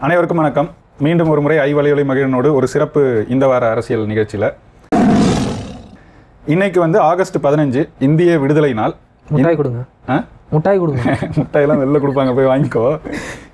அனைவருக்கும் வணக்கம். மீண்டும் ஒரு முறை ஐவலையொலி மகிழனோடு ஒரு சிறப்பு இந்த வார அரசியல் நிகழ்ச்சியில் இன்னைக்கு வந்து ஆகஸ்ட் 15 இந்திய விடுதலை நாள். முட்டாய் கொடுங்க, முட்டாய் கொடுங்க. முட்டாயெல்லாம் வெளில கொடுப்பாங்க, போய் வாங்கிக்கோ.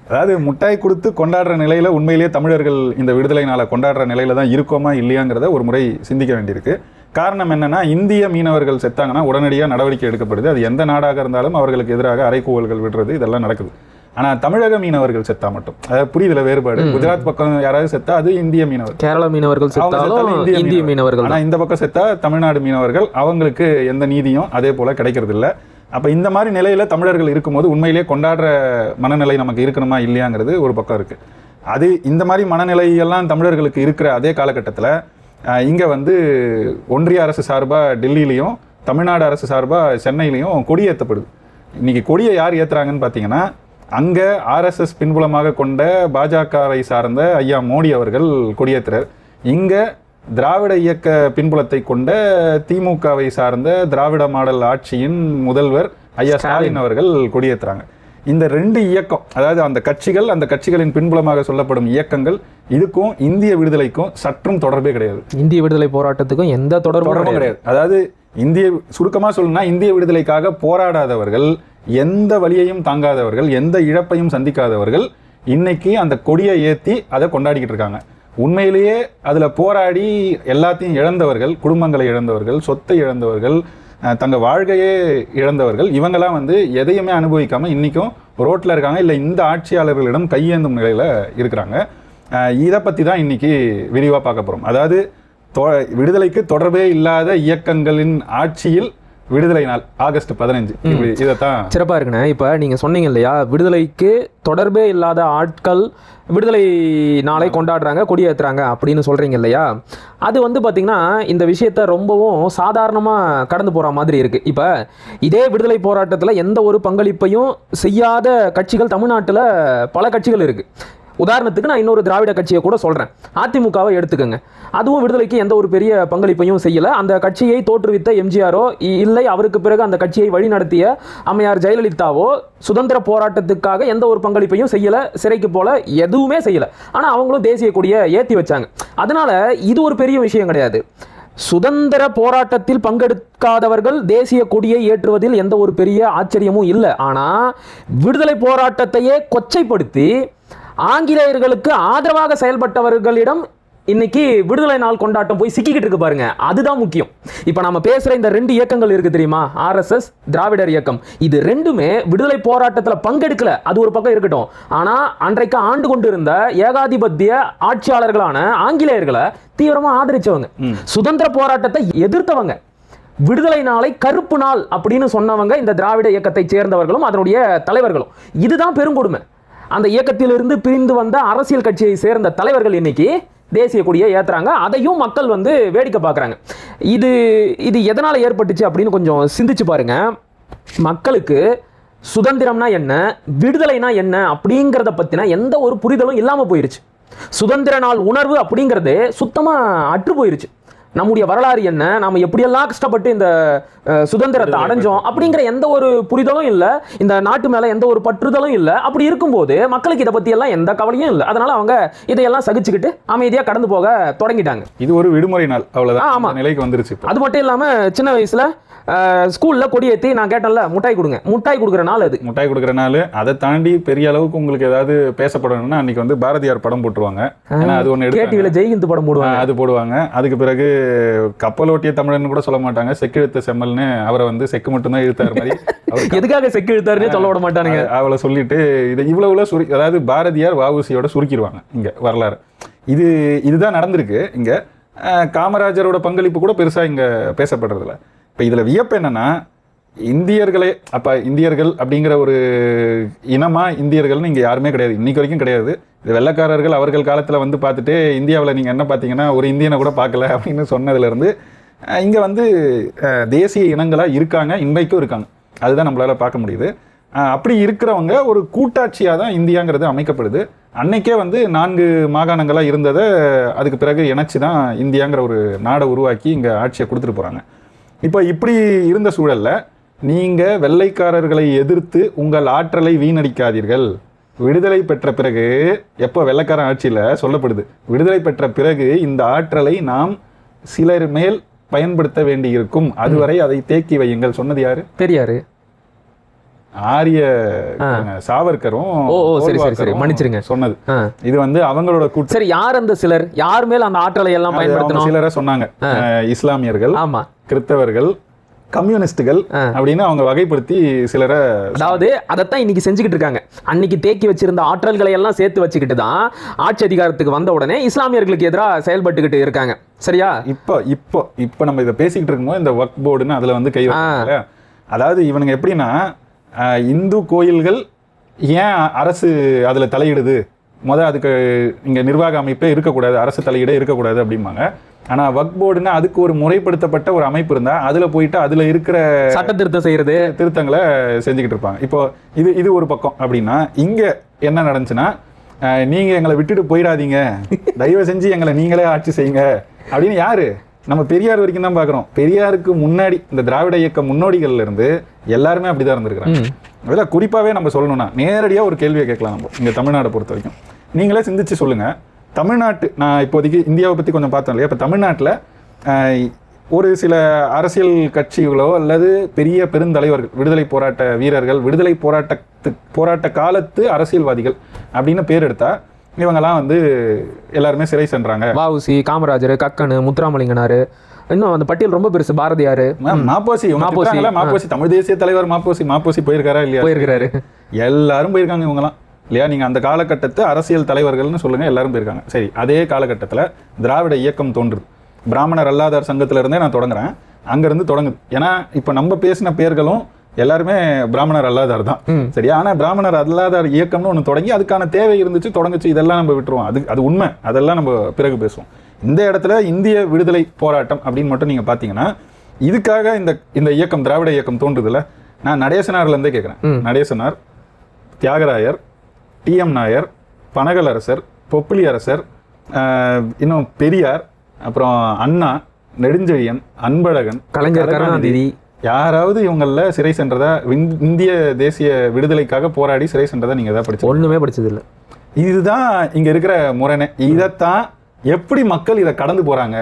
அதாவது முட்டாய் கொடுத்து கொண்டாடுற நிலையில் உண்மையிலேயே தமிழர்கள் இந்த விடுதலை நாளை கொண்டாடுற நிலையில தான் இருக்கோமா இல்லையாங்கிறத ஒரு முறை சிந்திக்க வேண்டியிருக்கு. காரணம் என்னன்னா, இந்திய மீனவர்கள் செத்தாங்கன்னா உடனடியாக நடவடிக்கை எடுக்கப்படுது. அது எந்த நாடாக இருந்தாலும் அவர்களுக்கு எதிராக அறைகூவல்கள் விடுறது இதெல்லாம் நடக்குது. ஆனால் தமிழக மீனவர்கள் செத்தா மட்டும், அதாவது புரியுதுல வேறுபாடு. குஜராத் பக்கம் யாராவது செத்தா அது இந்திய மீனவர், கேரள மீனவர்கள் செத்தாலும் இந்திய மீனவர்கள். ஆனால் இந்த பக்கம் செத்தா தமிழ்நாடு மீனவர்கள், அவங்களுக்கு எந்த நீதியும் அதே போல கிடைக்கிறது இல்லை. அப்போ இந்த மாதிரி நிலையில தமிழர்கள் இருக்கும்போது உண்மையிலேயே கொண்டாடுற மனநிலை நமக்கு இருக்கணுமா இல்லையாங்கிறது ஒரு பக்கம் இருக்கு. அது இந்த மாதிரி மனநிலையெல்லாம் தமிழர்களுக்கு இருக்கிற அதே காலகட்டத்தில் இங்கே வந்து ஒன்றிய அரசு சார்பாக டெல்லியிலையும் தமிழ்நாடு அரசு சார்பாக சென்னையிலையும் கொடியேற்றப்படுது. இன்னைக்கு கொடியை யார் ஏற்றுறாங்கன்னு பார்த்தீங்கன்னா, அங்கே ஆர்எஸ்எஸ் பின்புலமாக கொண்ட பாஜகவை சார்ந்த ஐயா மோடி அவர்கள் கொடியேற்றுறார். இங்கே திராவிட இயக்க பின்புலத்தை கொண்ட திமுகவை சார்ந்த திராவிட மாடல் ஆட்சியின் முதல்வர் ஐயா ஸ்டாலின் அவர்கள் கொடியேற்றுறாங்க. இந்த ரெண்டு இயக்கம், அதாவது அந்த கட்சிகள், அந்த கட்சிகளின் பின்புலமாக சொல்லப்படும் இயக்கங்கள், இதுக்கும் இந்திய விடுதலைக்கும் சற்றும் தொடர்பே கிடையாது. இந்திய விடுதலை போராட்டத்துக்கும் எந்த தொடர்பும் கிடையாது. அதாவது சுருக்கமாக சொல்லணும்னா, இந்திய விடுதலைக்காக போராடாதவர்கள், எந்த வழியையும் தாங்காதவர்கள், எந்த இழப்பையும் சந்திக்காதவர்கள் இன்னைக்கு அந்த கொடியை ஏற்றி அதை கொண்டாடிக்கிட்டு இருக்காங்க. உண்மையிலேயே அதில் போராடி எல்லாத்தையும் இழந்தவர்கள், குடும்பங்களை இழந்தவர்கள், சொத்தை இழந்தவர்கள், தங்கள் வாழ்க்கையே இழந்தவர்கள், இவங்கெல்லாம் வந்து எதையுமே அனுபவிக்காமல் இன்றைக்கும் ரோட்டில் இருக்காங்க, இல்லை இந்த ஆட்சியாளர்களிடம் கையேந்தும் நிலையில் இருக்கிறாங்க. இதை பற்றி தான் இன்னைக்கு விரிவாக பார்க்க போகிறோம். அதாவது விடுதலைக்கு தொடர்பே இல்லாத இயக்கங்களின் ஆட்சியில் விடுதலை நாள் ஆகஸ்ட் 15. இதைத்தான் சிறப்பாக இருக்குண்ணே. இப்போ நீங்கள் சொன்னீங்க இல்லையா, விடுதலைக்கு தொடர்பே இல்லாத ஆட்கள் விடுதலை நாளை கொண்டாடுறாங்க, கொடியேற்றுறாங்க அப்படின்னு சொல்கிறீங்க இல்லையா. அது வந்து பார்த்திங்கன்னா இந்த விஷயத்த ரொம்பவும் சாதாரணமாக கடந்து போகிற மாதிரி இருக்குது. இப்போ இதே விடுதலை போராட்டத்தில் எந்த ஒரு பங்களிப்பையும் செய்யாத கட்சிகள் தமிழ்நாட்டில் பல கட்சிகள் இருக்குது. உதாரணத்துக்கு நான் இன்னொரு திராவிட கட்சியை கூட சொல்கிறேன், அதிமுகவை எடுத்துக்கோங்க. அதுவும் விடுதலைக்கு எந்த ஒரு பெரிய பங்களிப்பையும் செய்யலை. அந்த கட்சியை தோற்றுவித்த எம்ஜிஆரோ இல்லை அவருக்கு பிறகு அந்த கட்சியை வழிநடத்திய அம்மையார் ஜெயலலிதாவோ சுதந்திர போராட்டத்துக்காக எந்த ஒரு பங்களிப்பையும் செய்யலை, சிறைக்கு போல எதுவுமே செய்யலை. ஆனால் அவங்களும் தேசிய கொடியை ஏற்றி வச்சாங்க. அதனால இது ஒரு பெரிய விஷயம் கிடையாது. சுதந்திர போராட்டத்தில் பங்கெடுக்காதவர்கள் தேசிய கொடியை ஏற்றுவதில் எந்த ஒரு பெரிய ஆச்சரியமும் இல்லை. ஆனால் விடுதலை போராட்டத்தையே கொச்சைப்படுத்தி ஆங்கிலேயர்களுக்கு ஆதரவாக செயல்பட்டவர்களிடம் இன்னைக்கு விடுதலை நாள் கொண்டாட்டம் போய் சிக்கிக்கிட்டு இருக்கு பாருங்க. அதுதான் முக்கியம். இப்போ நம்ம பேசுற இந்த ரெண்டு இயக்கங்கள் இருக்கு தெரியுமா, ஆர்எஸ்எஸ், திராவிடர் இயக்கம், இது ரெண்டுமே விடுதலை போராட்டத்தில் பங்கெடுக்கல. அது ஒரு பக்கம் இருக்கட்டும். ஆனா அன்றைக்கு ஆண்டு கொண்டு இருந்த ஏகாதிபத்திய ஆட்சியாளர்களான ஆங்கிலேயர்களை தீவிரமா ஆதரிச்சவங்க, சுதந்திர போராட்டத்தை எதிர்த்தவங்க, விடுதலை நாளை கருப்பு நாள் அப்படின்னு சொன்னவங்க இந்த திராவிட இயக்கத்தை சேர்ந்தவர்களும் அதனுடைய தலைவர்களும். இதுதான் பெருங்கொடுமை. அந்த இயக்கத்திலிருந்து பிரிந்து வந்த அரசியல் கட்சியை சேர்ந்த தலைவர்கள் இன்னைக்கு தேசிய கொடியை ஏற்றுறாங்க. அதையும் மக்கள் வந்து வேடிக்கை பார்க்குறாங்க. இது எதனால் ஏற்பட்டுச்சு அப்படின்னு கொஞ்சம் சிந்திச்சு பாருங்க. மக்களுக்கு சுதந்திரம்னா என்ன, விடுதலைனா என்ன அப்படிங்கிறத பற்றின எந்த ஒரு புரிதலும் இல்லாமல் போயிருச்சு. சுதந்திர நாள் உணர்வு அப்படிங்கிறது சுத்தமாக அற்று போயிருச்சு. நம்முடைய வரலாறு என்ன, நாம் எப்படியெல்லாம் கஷ்டப்பட்டு இந்த சுதந்திரத்தை அடைஞ்சோம் அப்படிங்கிற எந்த ஒரு புரிதலும் இல்லை. இந்த நாட்டு மேலே எந்த ஒரு பற்றுதலும் இல்லை. அப்படி இருக்கும்போது மக்களுக்கு இதை பற்றியெல்லாம் எந்த கவலையும் இல்லை. அதனால அவங்க இதையெல்லாம் சகிச்சுக்கிட்டு அமைதியாக கடந்து போக தொடங்கிட்டாங்க. இது ஒரு விடுமுறை நாள், அவ்வளோதான். ஆமாம், நிலைக்கு வந்துருச்சு. அது மட்டும் இல்லாமல் சின்ன வயசில் ஸ்கூலில் கொடியேற்றி நான் கேட்டேன்ல, முட்டாய் கொடுங்க, முட்டாய் கொடுக்குற நாள் அது. முட்டாய் கொடுக்குற நாள். அதை தாண்டி பெரிய அளவுக்கு உங்களுக்கு ஏதாவது பேசப்படணும்னா அன்னைக்கு வந்து பாரதியார் படம் போட்டுருவாங்க. அது ஒன்று கேடிவியில் ஜெய்ஹிந்த் படம் போடுவாங்க, அது போடுவாங்க. அதுக்கு பிறகு கப்பலோட்டிய தமிழன் கூட சொல்ல மாட்டாங்க, செக்கு இழுத்த செம்மல்னு அவரை வந்து செக்கு மட்டும்தான் இழுத்தார் மாதிரி. எதுக்காக செக்கு இழுத்தாருன்னு சொல்ல விட மாட்டானுங்க. அவளை சொல்லிட்டு இதை இவ்வளவு அதாவது பாரதியார் வஉசியோட சுருக்கிடுவாங்க இங்க வரலாறு. இதுதான் நடந்திருக்கு. இங்க காமராஜரோட பங்களிப்பு கூட பெருசா இங்க பேசப்படுறதில்ல. இப்போ இதில் வியப்பு என்னன்னா, இந்தியர்களே அப்போ இந்தியர்கள் அப்படிங்கிற ஒரு இனமாக இந்தியர்கள்னு இங்கே யாருமே கிடையாது, இன்னைக்கு வரைக்கும் கிடையாது. இது வெள்ளைக்காரர்கள் அவர்கள் காலத்தில் வந்து பார்த்துட்டு இந்தியாவில் நீங்கள் என்ன பார்த்தீங்கன்னா ஒரு இந்தியனை கூட பார்க்கல அப்படின்னு சொன்னதுலேருந்து இங்கே வந்து தேசிய இனங்களாக இருக்காங்க, இன்றைக்கும் இருக்காங்க. அதுதான் நம்மளால் பார்க்க முடியுது. அப்படி இருக்கிறவங்க ஒரு கூட்டாட்சியாக தான் இந்தியாங்கிறது அமைக்கப்படுது. அன்னைக்கே வந்து 4 மாகாணங்களாக இருந்ததை அதுக்கு பிறகு இணைச்சி தான் இந்தியாங்கிற ஒரு நாடை உருவாக்கி இங்கே ஆட்சியை கொடுத்துட்டு போகிறாங்க. இப்போ இப்படி இருந்த சூழலில் நீங்கள் வெள்ளைக்காரர்களை எதிர்த்து உங்கள் ஆற்றலை வீணடிக்காதீர்கள், விடுதலை பெற்ற பிறகு எப்போ வெள்ளைக்காரன் ஆட்சியில் சொல்லப்படுது, விடுதலை பெற்ற பிறகு இந்த ஆற்றலை நாம் சிலர் மேல் பயன்படுத்த வேண்டி இருக்கும், அதுவரை அதை தேக்கி வையுங்கள் சொன்னது யாரு? பெரியாரு. ஆரிய சாவர்கரும் மன்னிச்சிருங்க சொன்னது. இது வந்து அவங்களோட கூட்டு. சரி, யார் அந்த சிலர்? யார் மேல் அந்த ஆற்றலை எல்லாம் பயன்படுத்தணும்? சிலரை சொன்னாங்க. இஸ்லாமியர்கள், ஆமா, கிறிஸ்தவர்கள், கம்யூனிஸ்டுகள் அப்படின்னு அவங்க வகைப்படுத்தி சிலரை, அதாவது அதைத்தான் இன்னைக்கு செஞ்சுக்கிட்டு இருக்காங்க. அன்னைக்கு தேக்கி வச்சிருந்த ஆற்றல்களை எல்லாம் சேர்த்து வச்சுக்கிட்டு தான் ஆட்சி அதிகாரத்துக்கு வந்த உடனே இஸ்லாமியர்களுக்கு எதிராக செயல்பட்டுக்கிட்டு இருக்காங்க. சரியா? இப்போ நம்ம இதை பேசிக்கிட்டு இருக்கும்போது இந்த வக்ஃப் போர்டுன்னு அதுல வந்து கை வைக்கிறாங்க. அதாவது இவனுங்க எப்படின்னா, இந்து கோயில்கள் ஏன் அரசு அதில் தலையிடுது, அதுக்கு இங்கே நிர்வாக அமைப்பே இருக்கக்கூடாது, அரசு தலையீடே இருக்கக்கூடாது அப்படிம்பாங்க. ஆனால் வக்ஃப் போர்டுன்னா அதுக்கு ஒரு முறைப்படுத்தப்பட்ட ஒரு அமைப்பு இருந்தால் அதில் போயிட்டு அதில் இருக்கிற சட்ட திருத்தம் செய்கிறது, திருத்தங்களை செஞ்சுக்கிட்டு இருப்பாங்க. இப்போ இது ஒரு பக்கம் அப்படின்னா, இங்கே என்ன நடந்துச்சுன்னா, நீங்கள் எங்களை விட்டுட்டு போயிடாதீங்க, தயவு செஞ்சு எங்களை நீங்களே ஆட்சி செய்யுங்க அப்படின்னு யாரு? நம்ம பெரியார் வரைக்கும் தான் பார்க்குறோம். பெரியாருக்கு முன்னாடி இந்த திராவிட இயக்க முன்னோடிகள்ல இருந்து எல்லாருமே அப்படிதான் இருந்திருக்கிறாங்க. அதெல்லாம் குறிப்பாகவே நம்ம சொல்லணும்னா நேரடியாக ஒரு கேள்வியை கேட்கலாம். நம்ம இங்கே தமிழ்நாட்டை பொறுத்த வரைக்கும் நீங்களே சிந்திச்சு சொல்லுங்கள். தமிழ்நாட்டு, நான் இப்போதைக்கு இந்தியாவை பற்றி கொஞ்சம் பார்த்தோம் இல்லையா, இப்போ தமிழ்நாட்டில் ஒரு சில அரசியல் கட்சிகளோ அல்லது பெரிய பெருந்தலைவர்கள், விடுதலை போராட்ட வீரர்கள், விடுதலை போராட்ட காலத்து அரசியல்வாதிகள் அப்படின்னு பேர் எடுத்தா இவங்கெல்லாம் வந்து எல்லாருமே சிறை சென்றாங்க. வஉசி, காமராஜர், கக்கனு, முத்துராமலிங்கனாரு, இன்னும் அந்த பட்டியல் ரொம்ப பெருசு. பாரதியார், மாப்போசி, தமிழ் தேசிய தலைவர் மாப்போசி போயிருக்காரா இல்லையா? போயிருக்காரு. எல்லாரும் போயிருக்காங்க இவங்கலாம் இல்லையா? நீங்க அந்த காலகட்டத்து அரசியல் தலைவர்கள்னு சொல்லுங்க, எல்லாரும் போயிருக்காங்க. சரி, அதே காலகட்டத்தில் திராவிட இயக்கம் தோன்றுது. பிராமணர் அல்லாதார் சங்கத்துல இருந்தே நான் தொடங்குறேன், அங்கிருந்து தொடங்குது. ஏன்னா இப்ப நம்ம பேசின பேர்களும் எல்லாருமே பிராமணர் அல்லாதார் தான். சரியா? ஆனா பிராமணர் அல்லாதார் இயக்கம்னு ஒன்று தொடங்கி அதுக்கான தேவை இருந்துச்சு, தொடங்குச்சு. இதெல்லாம் நம்ம விட்டுருவோம், அது உண்மை. அதெல்லாம் நம்ம பிறகு பேசுவோம். இந்த இடத்துல இந்திய விடுதலை போராட்டம் அப்படின்னு மட்டும் நீங்க பாத்தீங்கன்னா, இதுக்காக இந்த இயக்கம், திராவிட இயக்கம் தோன்றுதுல, நான் நடேசனார்ல இருந்தே கேட்கிறேன். நடேசனார், தியாகராயர், TM நாயர், பனகலரசர், பொப்பிலி அரசர், இன்னும் பெரியார், அப்புறம் அண்ணா, நெடுஞ்செழியன், அன்பழகன், கலைஞர் கருணாநிதி, யாராவது இவங்கள சிறை சென்றதா, இந்திய தேசிய விடுதலைக்காக போராடி சிறை சென்றதா நீங்க ஏதாவது படிச்சு? ஒண்ணுமே படிச்சது இல்லை. இதுதான் இங்க இருக்கிற முரணை. இதைத்தான் எப்படி மக்கள் இதை கடந்து போறாங்க.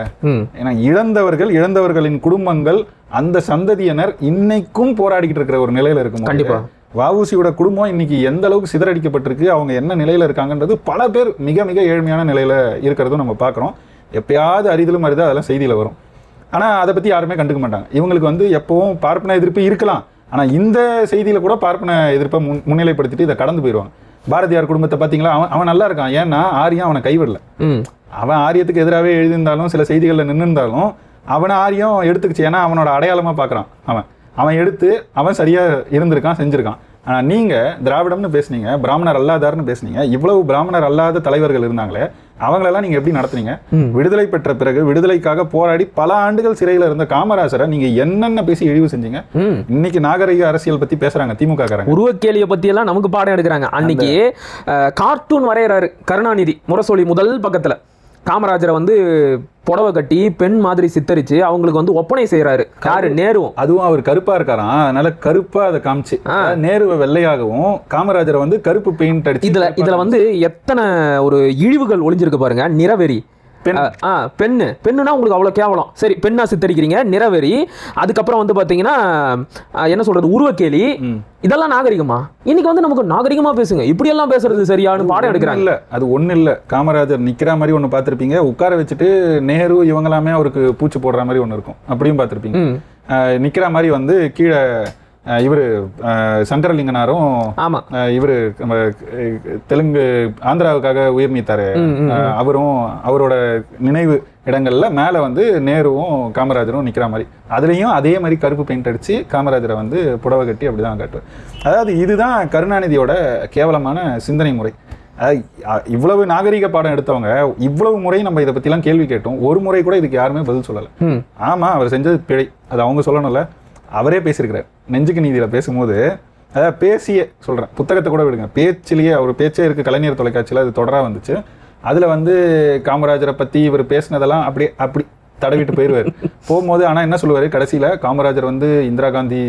ஏன்னா இழந்தவர்களின் குடும்பங்கள், அந்த சந்ததியினர் இன்னைக்கும் போராடிக்கிட்டு இருக்கிற ஒரு நிலையில இருக்கும். கண்டிப்பா வஉசியோட குடும்பம் இன்னைக்கு எந்த அளவுக்கு சிதறடிக்கப்பட்டிருக்கு, அவங்க என்ன நிலையில இருக்காங்கன்றது பல பேர் மிக மிக ஏழ்மையான நிலையில இருக்கிறதும் நம்ம பார்க்குறோம். எப்பயாவது அரிதிலும் அரிதா அதெல்லாம் செய்தியில வரும். ஆனால் அதை பற்றி யாருமே கண்டுக்க மாட்டாங்க. இவங்களுக்கு வந்து எப்பவும் பார்ப்பன எதிர்ப்பு இருக்கலாம், ஆனால் இந்த செய்தியில் கூட பார்ப்பன எதிர்ப்பை முன்னிலைப்படுத்திட்டு இதை கடந்து போயிடுவாங்க. பாரதியார் குடும்பத்தை பார்த்தீங்களா, அவன் நல்லா இருக்கான், ஏன்னா ஆரியம் அவனை கைவிடல. அவன் ஆரியத்துக்கு எதிராகவே எழுதியிருந்தாலும் சில செய்திகளில் நின்று இருந்தாலும் அவனை ஆரியம் எடுத்துக்கிச்சு. ஏன்னா அவனோட அடையாளமாக பார்க்குறான். அவன் எடுத்து அவன் சரியாக இருந்திருக்கான், செஞ்சுருக்கான். ஆனால் நீங்கள் திராவிடம்னு பேசுனீங்க, பிராமணர் அல்லாதார்னு பேசுனீங்க. இவ்வளவு பிராமணர் அல்லாத தலைவர்கள் இருந்தாங்களே, அவங்களெல்லாம் நீங்க எப்படி நடத்துனீங்க? விடுதலை பெற்ற பிறகு விடுதலைக்காக போராடி பல ஆண்டுகள் சிறையில் இருந்த காமராஜரை நீங்க என்னென்ன பேசி இழிவு செஞ்சீங்க? இன்னைக்கு நாகரிக அரசியல் பத்தி பேசுறாங்க திமுக காரங்க. உருவக்கேலியை பத்தி எல்லாம் நமக்கு பாடம் எடுக்கிறாங்க. அன்னைக்கு கார்ட்டூன் வரையறாரு கருணாநிதி முரசொலி முதல் பக்கத்துல. காமராஜரை வந்து புடவை கட்டி பெண் மாதிரி சித்தரிச்சு அவங்களுக்கு வந்து ஒப்பனை செய்யறாரு. யாரு? நேருவும். அதுவும் அவர் கருப்பா இருக்காராம், அதனால கருப்பா அதை காமிச்சு நேருவை வெள்ளையாகவும் காமராஜரை வந்து கருப்பு பெயிண்ட் அடிச்சு. இதுல வந்து எத்தனை ஒரு இழிவுகள் ஒளிஞ்சிருக்கு பாருங்க. நிறவெறி, பெண்ணுனா உங்களுக்கு அவ்வளவு கேவலம். சரி, பெண்ணா சித்தரிக்கிறீங்க, நிறவெறி, அதுக்கப்புறம் வந்து பாத்தீங்கன்னா என்ன சொல்றது, உருவக்கேலி. இதெல்லாம் நாகரிகமா? இன்னைக்கு வந்து நமக்கு நாகரிகமா பேசுங்க, இப்படி எல்லாம் பேசுறது சரியானு பாடம் எடுக்கிறாங்க. இல்ல, அது ஒண்ணு இல்ல. காமராஜர் நிக்கிற மாதிரி ஒண்ணு பாத்திருப்பீங்க, உட்கார வச்சுட்டு நேரு இவங்களாமே அவருக்கு பூச்சி போடுற மாதிரி ஒண்ணு இருக்கும், அப்படியும் பாத்திருப்பீங்க. நிக்கிற மாதிரி வந்து கீழே இவரு சங்கரலிங்கனாரும், இவரு தெலுங்கு ஆந்திராவுக்காக உயிர் நீத்தாரு அவரும், அவரோட நினைவு இடங்கள்ல மேல வந்து நேருவும் காமராஜரும் நிக்கிற மாதிரி, அதுலயும் அதே மாதிரி கருப்பு பெயிண்ட் அடிச்சு காமராஜரை வந்து புடவை கட்டி அப்படிதான் காட்டுவார். அதாவது இதுதான் கருணாநிதியோட கேவலமான சிந்தனை முறை. இவ்வளவு நாகரிக பாடம் எடுத்தவங்க இவ்வளவு முறை நம்ம இதை பத்தி எல்லாம் கேள்வி கேட்டோம், ஒரு முறை கூட இதுக்கு யாருமே பதில் சொல்லல. ஆமா, அவர் செஞ்சது பிழை, அது அவங்க சொல்லணும்ல. அவரே பேசியிருக்கிறார் நெஞ்சுக்கு நீதியில பேசும்போது. அதாவது பேசிய சொல்றேன், புத்தகத்தை கூட விடுங்க, பேச்சிலேயே அவர் பேச்சே இருக்கு, கலைஞர் தொலைக்காட்சியில் அது தொடரா வந்துச்சு. அதுல வந்து காமராஜரை பத்தி இவர் பேசினதெல்லாம் அப்படி தடவிட்டு போயிடுவார் போகும்போது. ஆனா என்ன சொல்லுவாரு கடைசியில, காமராஜர் வந்து இந்திரா காந்தி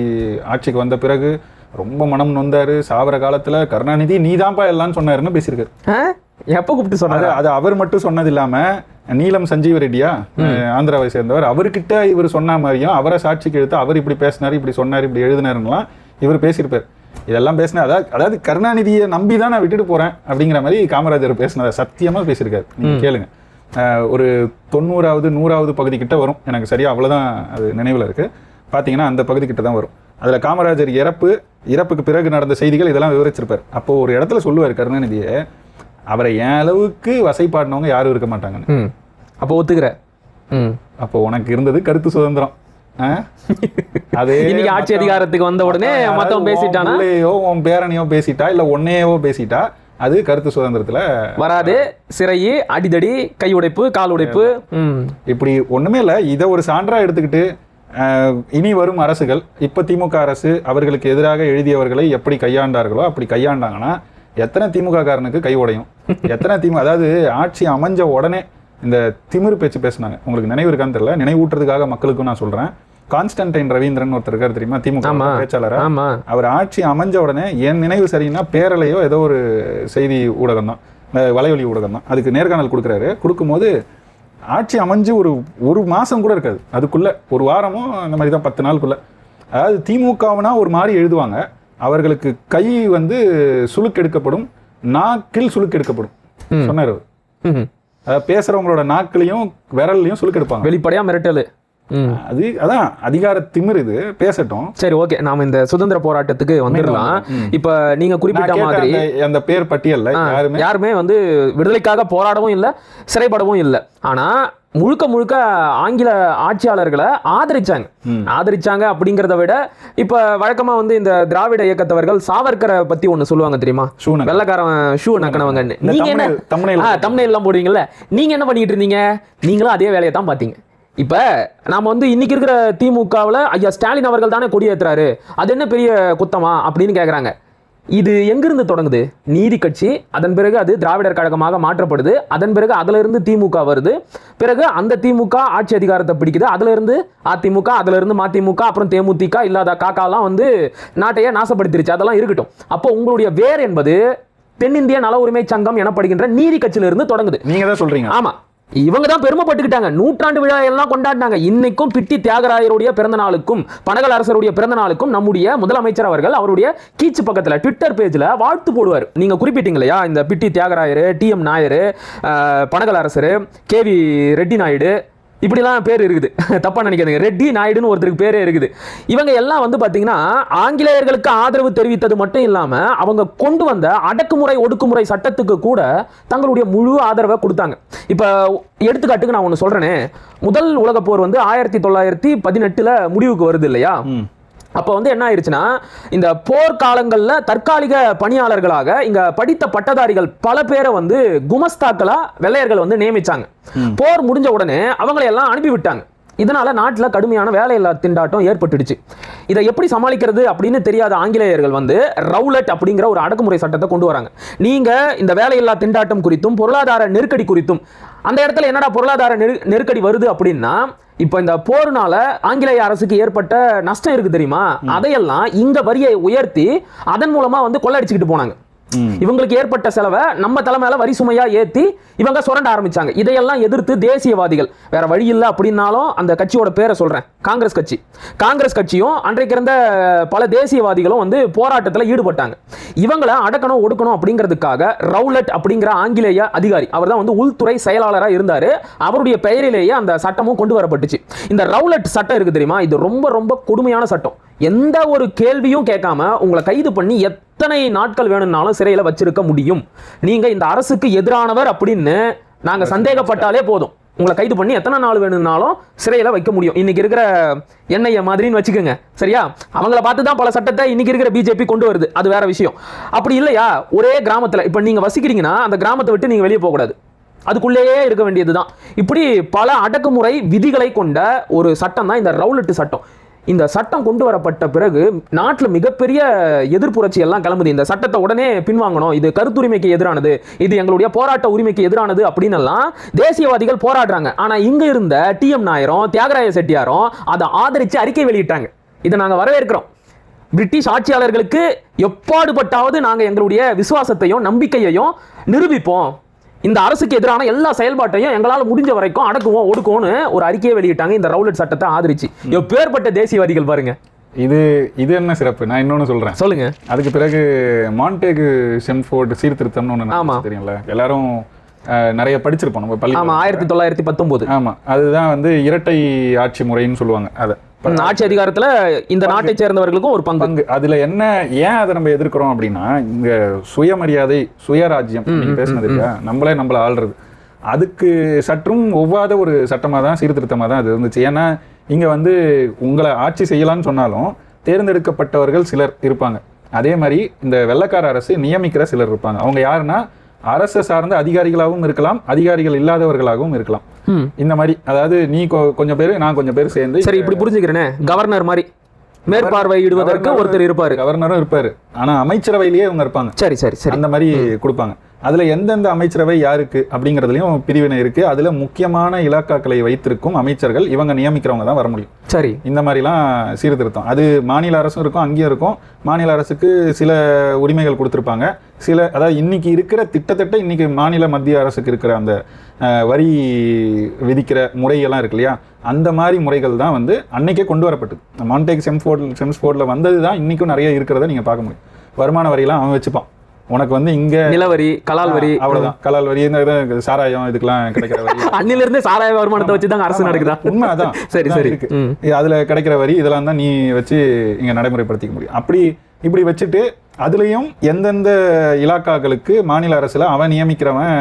ஆட்சிக்கு வந்த பிறகு ரொம்ப மனம் நொந்தாரு, சாவர காலத்துல கருணாநிதி நீதான்ப்பா எல்லாம் சொன்னாருன்னு பேசியிருக்காரு. எப்போ கூப்பிட்டு சொன்னாரு? அது அவர் மட்டும் சொன்னது இல்லாம நீலம் சஞ்சீவ ரெட்டியா, ஆந்திராவை சேர்ந்தவர், அவர்கிட்ட இவர் சொன்ன மாதிரியும் அவரை சாட்சிக்கு எடுத்து அவர் இப்படி பேசினாரு, இப்படி சொன்னாரு, இப்படி எழுதினாருலாம் இவர் பேசியிருப்பார். இதெல்லாம் பேசினா அதாவது கருணாநிதியை நம்பி தான் நான் விட்டுட்டு போறேன் அப்படிங்கிற மாதிரி காமராஜர் பேசினதை சத்தியமா பேசியிருக்காரு. நீங்க கேளுங்க. ஒரு 90வது 100வது பகுதி கிட்ட வரும், எனக்கு சரியா அவ்வளவுதான் அது நினைவுல இருக்கு. பாத்தீங்கன்னா அந்த பகுதி கிட்ட தான் வரும். அதுல காமராஜர் இறப்புக்கு பிறகு நடந்த செய்திகள் இதெல்லாம் விவரிச்சிருப்பார். அப்போ ஒரு இடத்துல சொல்லுவார் கருணாநிதியை, அவரை என் அளவுக்கு வசைப்பாடினவங்க யாரும் இருக்க மாட்டாங்கன்னு. அப்போ ஒத்துக்கிற. அப்போ உனக்கு இருந்தது கருத்து சுதந்திரம். அதே இன்னைக்கு ஆட்சி அதிகாரத்துக்கு வந்த உடனே மத்தவன் பேசிட்டானா, உன் பேரனையோ பேசிட்டா இல்ல உன்னையோ பேசிட்டா அது கருத்து சுதந்திரத்துல வராது. சிறை, அடிதடி, கை உடைப்பு, கால் உடைப்பு, இப்படி ஒண்ணுமே இல்ல. இதை ஒரு சான்றா எடுத்துக்கிட்டு இனி வரும் அரசுகள், இப்ப திமுக அரசு அவர்களுக்கு எதிராக எழுதியவர்களை எப்படி கையாண்டார்களோ அப்படி கையாண்டாங்கன்னா எத்தனை திமுக காரனுக்கு கை உடையும், எத்தனை அதாவது ஆட்சி அமைஞ்ச உடனே இந்த திமிரு பேச்சு பேசினாங்க. உங்களுக்கு நினைவு இருக்கான்னு தெரியல, நினைவூட்டுறதுக்காக மக்களுக்கும் நான் சொல்றேன். கான்ஸ்டன்டைன் ரவீந்திரன் ஒருத்தர் இருக்காரு தெரியுமா, திமுக பேச்சாளர். அவர் ஆட்சி அமைஞ்ச உடனே என் நினைவு சரின்னா பேரலையோ ஏதோ ஒரு செய்தி ஊடகம் தான், வலையொலி ஊடகம் தான், அதுக்கு நேர்காணல் கொடுக்குறாரு. கொடுக்கும்போது ஆட்சி அமைஞ்சு ஒரு மாசம் கூட இருக்காது, அதுக்குள்ள ஒரு வாரமோ அந்த மாதிரி தான், 10 நாளுக்குள்ள. அதாவது திமுகவுனா ஒரு மாதிரி எழுதுவாங்க, அவர்களுக்கு கை சுளுக்கெடுக்கப்படும், நாக்கில் சுளுக்கெடுக்கப்படும் சொன்னார். அதாவது பேசுறவங்களோட நாக்கிலையும் விரல்லையும் சுளுக்கெடுப்பாங்க, வெளிப்படையா மிரட்டல். அதான் அதிகார திமிர். இது பேசட்டும். சரி, ஓகே, நாம இந்த சுதந்திர போராட்டத்துக்கு வந்துடலாம். இப்ப நீங்க குறிப்பிட்ட மாதிரி அந்த பேர் பட்டியல்ல யாருமே விடுதலைக்காக போராடவும் இல்லை, சிறைப்படவும் இல்லை. ஆனா முழுக்க ஆங்கில ஆட்சியாளர்களை ஆதரிச்சாங்க அப்படிங்கிறத விட இப்ப வழக்கமா இந்த திராவிட இயக்கத்தவர்கள் சாவர்கரை பத்தி ஒண்ணு சொல்லுவாங்க தெரியுமா, வெள்ளக்காரன் ஷூ நக்கினவங்க. நீங்க என்ன தம்ப்நெயில் எல்லாம் போடுவீங்கல்ல, நீங்க என்ன பண்ணிட்டு இருந்தீங்க? நீங்களும் அதே வேலையை தான் பாத்தீங்க. இப்ப நாம இன்னைக்கு இருக்கிற திமுகவில் ஐயா ஸ்டாலின் அவர்கள் தானே கொடியேற்றுறாரு, அது என்ன பெரிய குத்தமா அப்படின்னு கேட்குறாங்க. இது எங்கிருந்து தொடங்குது? நீதி கட்சி, அதன் பிறகு அது திராவிடர் கழகமாக மாற்றப்படுது, அதன் பிறகு அதுல இருந்து திமுக வருது, பிறகு அந்த திமுக ஆட்சி அதிகாரத்தை பிடிக்குது, அதுல இருந்து அதிமுக, அதுல இருந்து மதிமுக, அப்புறம் தேமுதிக, இல்லாத காக்காலாம் நாட்டையே நாசப்படுத்திருச்சு. அதெல்லாம் இருக்கட்டும். அப்போ உங்களுடைய வேர் என்பது தென்னிந்திய நல உரிமை சங்கம் எனப்படுகின்ற நீதி கட்சியில இருந்து தொடங்குது. நீங்க தான் சொல்றீங்க. ஆமா, இவங்க தான் பெருமைப்பட்டுக்கிட்டாங்க, நூற்றாண்டு விழா எல்லாம் கொண்டாடினாங்க. இன்னைக்கும் பிட்டி தியாகராயருடைய பிறந்த நாளுக்கும் பனகல் அரசருடைய பிறந்த நாளுக்கும் நம்முடைய முதலமைச்சர் அவர்கள் அவருடைய கீச்சு பக்கத்துல ட்விட்டர் பேஜ்ல வாழ்த்து போடுவார். நீங்க குறிப்பிட்டீங்க இல்லையா, இந்த பிட்டி தியாகராயர், TM நாயர், பனகல் அரசர், KV ரெட்டி நாயுடு, இப்படிலாம் பேர் இருக்குது. தப்பா நினைக்காதீங்க, ரெட்டி நாயுடுன்னு ஒருத்தருக்கு பேரே இருக்குது. இவங்க எல்லாம் பாத்தீங்கன்னா ஆங்கிலேயர்களுக்கு ஆதரவு தெரிவித்தது மட்டும் இல்லாம அவங்க கொண்டு வந்த அடக்குமுறை ஒடுக்குமுறை சட்டத்துக்கு கூட தங்களுடைய முழு ஆதரவை கொடுத்தாங்க. இப்ப எடுத்துக்காட்டுக்கு நான் ஒண்ணு சொல்றேனே, முதல் உலக போர் 1918 முடிவுக்கு வருது இல்லையா. அப்போ என்ன ஆயிருச்சுன்னா, இந்த போர்க்காலங்கள்ல தற்காலிக பணியாளர்களாக இங்க படித்த பட்டதாரிகள் பல பேரை குமஸ்தாக்களா வெள்ளையர்கள் நியமிச்சாங்க. போர் முடிஞ்ச உடனே அவங்களை எல்லாம் அனுப்பி விட்டாங்க. இதனால நாட்டில் கடுமையான வேலையில்லா திண்டாட்டம் ஏற்பட்டுடுச்சு. இதை எப்படி சமாளிக்கிறது அப்படின்னு தெரியாத ஆங்கிலேயர்கள் ரவுலட் அப்படிங்கிற ஒரு அடக்குமுறை சட்டத்தை கொண்டு வராங்க. நீங்க இந்த வேலையில்லா திண்டாட்டம் குறித்தும் பொருளாதார நெருக்கடி குறித்தும், அந்த இடத்துல என்னடா பொருளாதார நெருக்கடி வருது அப்படின்னா, இப்ப இந்த போர்னால ஆங்கிலேய அரசுக்கு ஏற்பட்ட நஷ்டம் இருக்கு தெரியுமா, அதையெல்லாம் இங்க வரியை உயர்த்தி அதன் மூலமா கொள்ளடிச்சுக்கிட்டு போனாங்க. இவங்களுக்கு ஏற்பட்ட செலவை நம்ம தலைமையில வரி சுமையா ஏத்தி இவங்க சுரண்ட ஆரம்பிச்சாங்க. இதையெல்லாம் எதிர்த்து தேசியவாதிகள், வேற வழி இல்லை அப்படின்னாலும் அந்த கட்சியோட பேரை சொல்றேன், காங்கிரஸ் கட்சியும் அன்றைக்கு இருந்த பல தேசியவாதிகளும் போராட்டத்தில் ஈடுபட்டாங்க. இவங்களை அடக்கணும் ஒடுக்கணும் அப்படிங்கிறதுக்காக ரவுலட் அப்படிங்கிற ஆங்கிலேய அதிகாரி, அவர் தான் உள்துறை செயலாளராக இருந்தாரு, அவருடைய பெயரிலேயே அந்த சட்டமும் கொண்டு வரப்பட்டுச்சு. இந்த ரவுலட் சட்டம் இருக்கு தெரியுமா, இது ரொம்ப ரொம்ப கொடுமையான சட்டம். எந்த ஒரு கேள்வியும் கேட்காம உங்களை கைது பண்ணி எத்தனை நாட்கள் வேணும்னாலும் சிறையில வச்சிருக்க முடியும். நீங்க இந்த அரசுக்கு எதிரானவர் அப்படின்னு நாங்க சந்தேகப்பட்டாலே போதும், உங்களை கைது பண்ணி எத்தனை நாள் வேணும்னாலும் சிறையில வைக்க முடியும். இன்னைக்கு இருக்கிற எண்ணெய் மாதிரின்னு வச்சுக்கோங்க, சரியா? அவங்கள பார்த்து தான் பல சட்டத்தை இன்னைக்கு இருக்கிற பிஜேபி கொண்டு வருது, அது வேற விஷயம். அப்படி இல்லையா, ஒரே கிராமத்துல இப்ப நீங்க வசிக்கிறீங்கன்னா அந்த கிராமத்தை விட்டு நீங்க வெளியே போகக்கூடாது, அதுக்குள்ளேயே இருக்க வேண்டியதுதான். இப்படி பல அடக்குமுறை விதிகளை கொண்ட ஒரு சட்டம் தான் இந்த ரவுலட் சட்டம். இந்த சட்டம் கொண்டு வரப்பட்ட பிறகு நாட்டில் மிகப்பெரிய எதிர்ப்புரட்சி எல்லாம் கிளம்புது. இந்த சட்டத்தை உடனே பின்வாங்கணும், இது கருத்துரிமைக்கு எதிரானது, இது எங்களுடைய போராட்ட உரிமைக்கு எதிரானது அப்படின்னு எல்லாம் தேசியவாதிகள் போராடுறாங்க. ஆனா இங்க இருந்த TM நாயரும் தியாகராய செட்டியாரும் அதை ஆதரிச்சு அறிக்கை வெளியிட்டாங்க. இதை நாங்க வரவேற்கிறோம். பிரிட்டிஷ் ஆட்சியாளர்களுக்கு எப்பாடுபட்டாவது நாங்க எங்களுடைய விசுவாசத்தையும் நம்பிக்கையையும் நிரூபிப்போம், இந்த அரசுக்கு எதிரான எல்லா செயல்பாட்டையும் எங்களால் முடிஞ்ச வரைக்கும் அடக்குவோம் ஒடுக்குவோம்னு ஒரு அறிக்கையை வெளியிட்டாங்க இந்த ரவுலட் சட்டத்தை ஆதரிச்சு. எப்பேற்பட்ட தேசியவாதிகள் பாருங்க. இது என்ன சிறப்பு, நான் இன்னொன்னு சொல்றேன் சொல்லுங்க. அதுக்கு பிறகு மான்டேகு செம்ஃபோர்டு சீர்திருத்தம்னு ஒன்று தெரியும்ல, எல்லாரும் நிறைய படிச்சிருப்போம் நம்ம பள்ளி. 1919. ஆமா, அதுதான் வந்து இரட்டை ஆட்சி முறைன்னு சொல்லுவாங்க. அதை ஆட்சி அதிகாரத்துல இந்த நாட்டை சேர்ந்தவர்களுக்கும் ஒரு பங்கு. அதுல என்ன, ஏன் அதை நம்ம எதிர்க்கிறோம் அப்படின்னா, இங்க சுயமரியாதை சுயராஜ்யம் பேசினது இல்லையா, நம்மள ஆள்றது, அதுக்கு சற்றும் ஒவ்வாத ஒரு சட்டமாக தான் சீர்திருத்தமாக தான் அது இருந்துச்சு. ஏன்னா இங்க வந்து உங்களை ஆட்சி செய்யலாம்னு சொன்னாலும் தேர்ந்தெடுக்கப்பட்டவர்கள் சிலர் இருப்பாங்க, அதே மாதிரி இந்த வெள்ளைக்கார அரசு நியமிக்கிற சிலர் இருப்பாங்க. அவங்க யாருன்னா அரசு சார்ந்த அதிகாரிகளாகவும் இருக்கலாம், அதிகாரிகள் இல்லாதவர்களாகவும் இருக்கலாம். இந்த மாதிரி, அதாவது நீ கொஞ்சம் பேர் நான் கொஞ்சம் பேர் சேர்ந்து, சரி இப்படி புரிஞ்சுக்கிறேனே, கவர்னர் மாதிரி மேற்பார்வையிடுவதற்கு ஒருத்தர் இருப்பாரு, கவர்னரும் இருப்பாரு, ஆனா அமைச்சரவையிலேயே இவங்க இருப்பாங்க. சரி சரி சரி, அந்த மாதிரி கொடுப்பாங்க. அதுல எந்தெந்த அமைச்சரவை யாருக்கு அப்படிங்கிறதுலயும் பிரிவினை இருக்கு. அதுல முக்கியமான இலாக்காக்களை வைத்திருக்கும் அமைச்சர்கள் இவங்க நியமிக்கிறவங்க தான் வர முடியும். சரி, இந்த மாதிரிலாம் சீர்திருத்தம். அது மாநில அரசும் இருக்கும், அங்கேயும் இருக்கும். மாநில அரசுக்கு சில உரிமைகள் கொடுத்துருப்பாங்க. சில, அதாவது இன்னைக்கு இருக்கிற திட்டத்தட்ட இன்னைக்கு மாநில மத்திய அரசுக்கு இருக்கிற அந்த வரி விதிக்கிற முறையெல்லாம் இருக்கு இல்லையா, அந்த மாதிரி முறைகள் தான் வந்து அன்னைக்கே கொண்டு வரப்பட்டது. மான்டேக் செம்ஸ்ஃபோர்டில் வந்தது தான் இன்னைக்கும் நிறைய இருக்கிறத நீங்க பார்க்க முடியும். வருமான வரியெல்லாம் அவன் வச்சுப்பான். உனக்கு வந்து இங்க நிலவரி, கலால் வரி, அவ்வளவுதான். கலால் வரி, சாராயம், இதுக்கெல்லாம் கிடைக்கிற வரி, அன்னில இருந்தே சாராய வருமானத்தை வச்சுதான் அரசு நடக்குதா? உண்மை அதான். சரி சரி, அதுல கிடைக்கிற வரி இதெல்லாம் தான் நீ வச்சு இங்க நடைமுறைப்படுத்திக்க முடியும். இப்படி வச்சுட்டு அதுலயும் எந்தெந்த இலாக்காக்களுக்கு மாநில அரசுல அவன் நியமிக்கிறவன்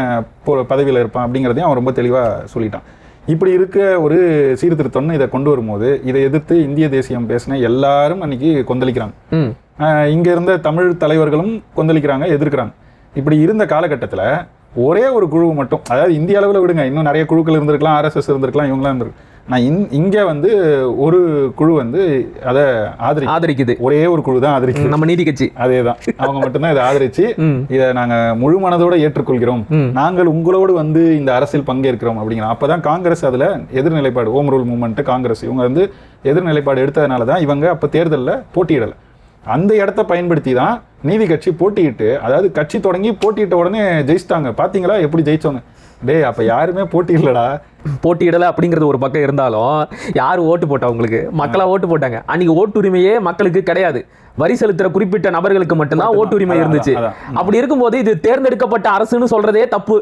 பதவியில இருப்பான் அப்படிங்கிறதையும் அவன் ரொம்ப தெளிவா சொல்லிட்டான். இப்படி இருக்க ஒரு சீர்திருத்தம்னு இதை கொண்டு வரும்போது இதை எதிர்த்து இந்திய தேசியம் பேசின எல்லாரும் அன்னைக்கு கொந்தளிக்கிறாங்க. இங்க இருந்த தமிழ் தலைவர்களும் கொந்தளிக்கிறாங்க, எதிர்க்கிறாங்க. இப்படி இருந்த காலகட்டத்தில் ஒரே ஒரு குழு மட்டும், அதாவது இந்திய அளவில் விடுங்க, இன்னும் நிறைய குழுக்கள் இருந்திருக்கலாம், RSS இருந்திருக்கலாம், இவங்களாம் இருந்திருக்கு. நான் இங்க வந்து ஒரு குழு வந்து அதை ஆதரிக்குது. ஒரே ஒரு குழு தான் ஆதரிக்குது, நம்ம நீதி கட்சி. அதேதான், அவங்க மட்டும்தான் இதை ஆதரிச்சு இதை நாங்க முழு மனதோட ஏற்றுக்கொள்கிறோம், நாங்கள் உங்களோடு வந்து இந்த அரசியல் பங்கேற்கிறோம் அப்படிங்கிற. அப்பதான் காங்கிரஸ் அதுல எதிர்நிலைப்பாடு, ஹோம் ரூல் மூவ்மெண்ட், காங்கிரஸ் இவங்க வந்து எதிர்நிலைப்பாடு எடுத்ததுனால தான் இவங்க அப்ப தேர்தலில் போட்டியிடலை. அந்த இடத்த பயன்படுத்தி தான் நீதி கட்சி போட்டியிட்டு, அதாவது கட்சி தொடங்கி போட்டியிட்ட உடனே ஜெயிச்சிட்டாங்க. பாத்தீங்களா எப்படி ஜெயிச்சோங்க? டே, அப்ப யாருமே போட்டியிடலடா. போட்டியிடல அப்படிங்கிறது ஒரு பக்கம் இருந்தாலும் யாரு ஓட்டு போட்டா? உங்களுக்கு மக்களா ஓட்டு போட்டாங்க. அன்னைக்கு ஓட்டுரிமையே மக்களுக்கு கிடையாது, வரி செலுத்துற குறிப்பிட்ட நபர்களுக்கு மட்டும்தான் ஓட்டுரிமை இருந்துச்சு. அப்படி இருக்கும்போது இது தேர்ந்தெடுக்கப்பட்ட அரசுன்னு சொல்றதே தப்பு.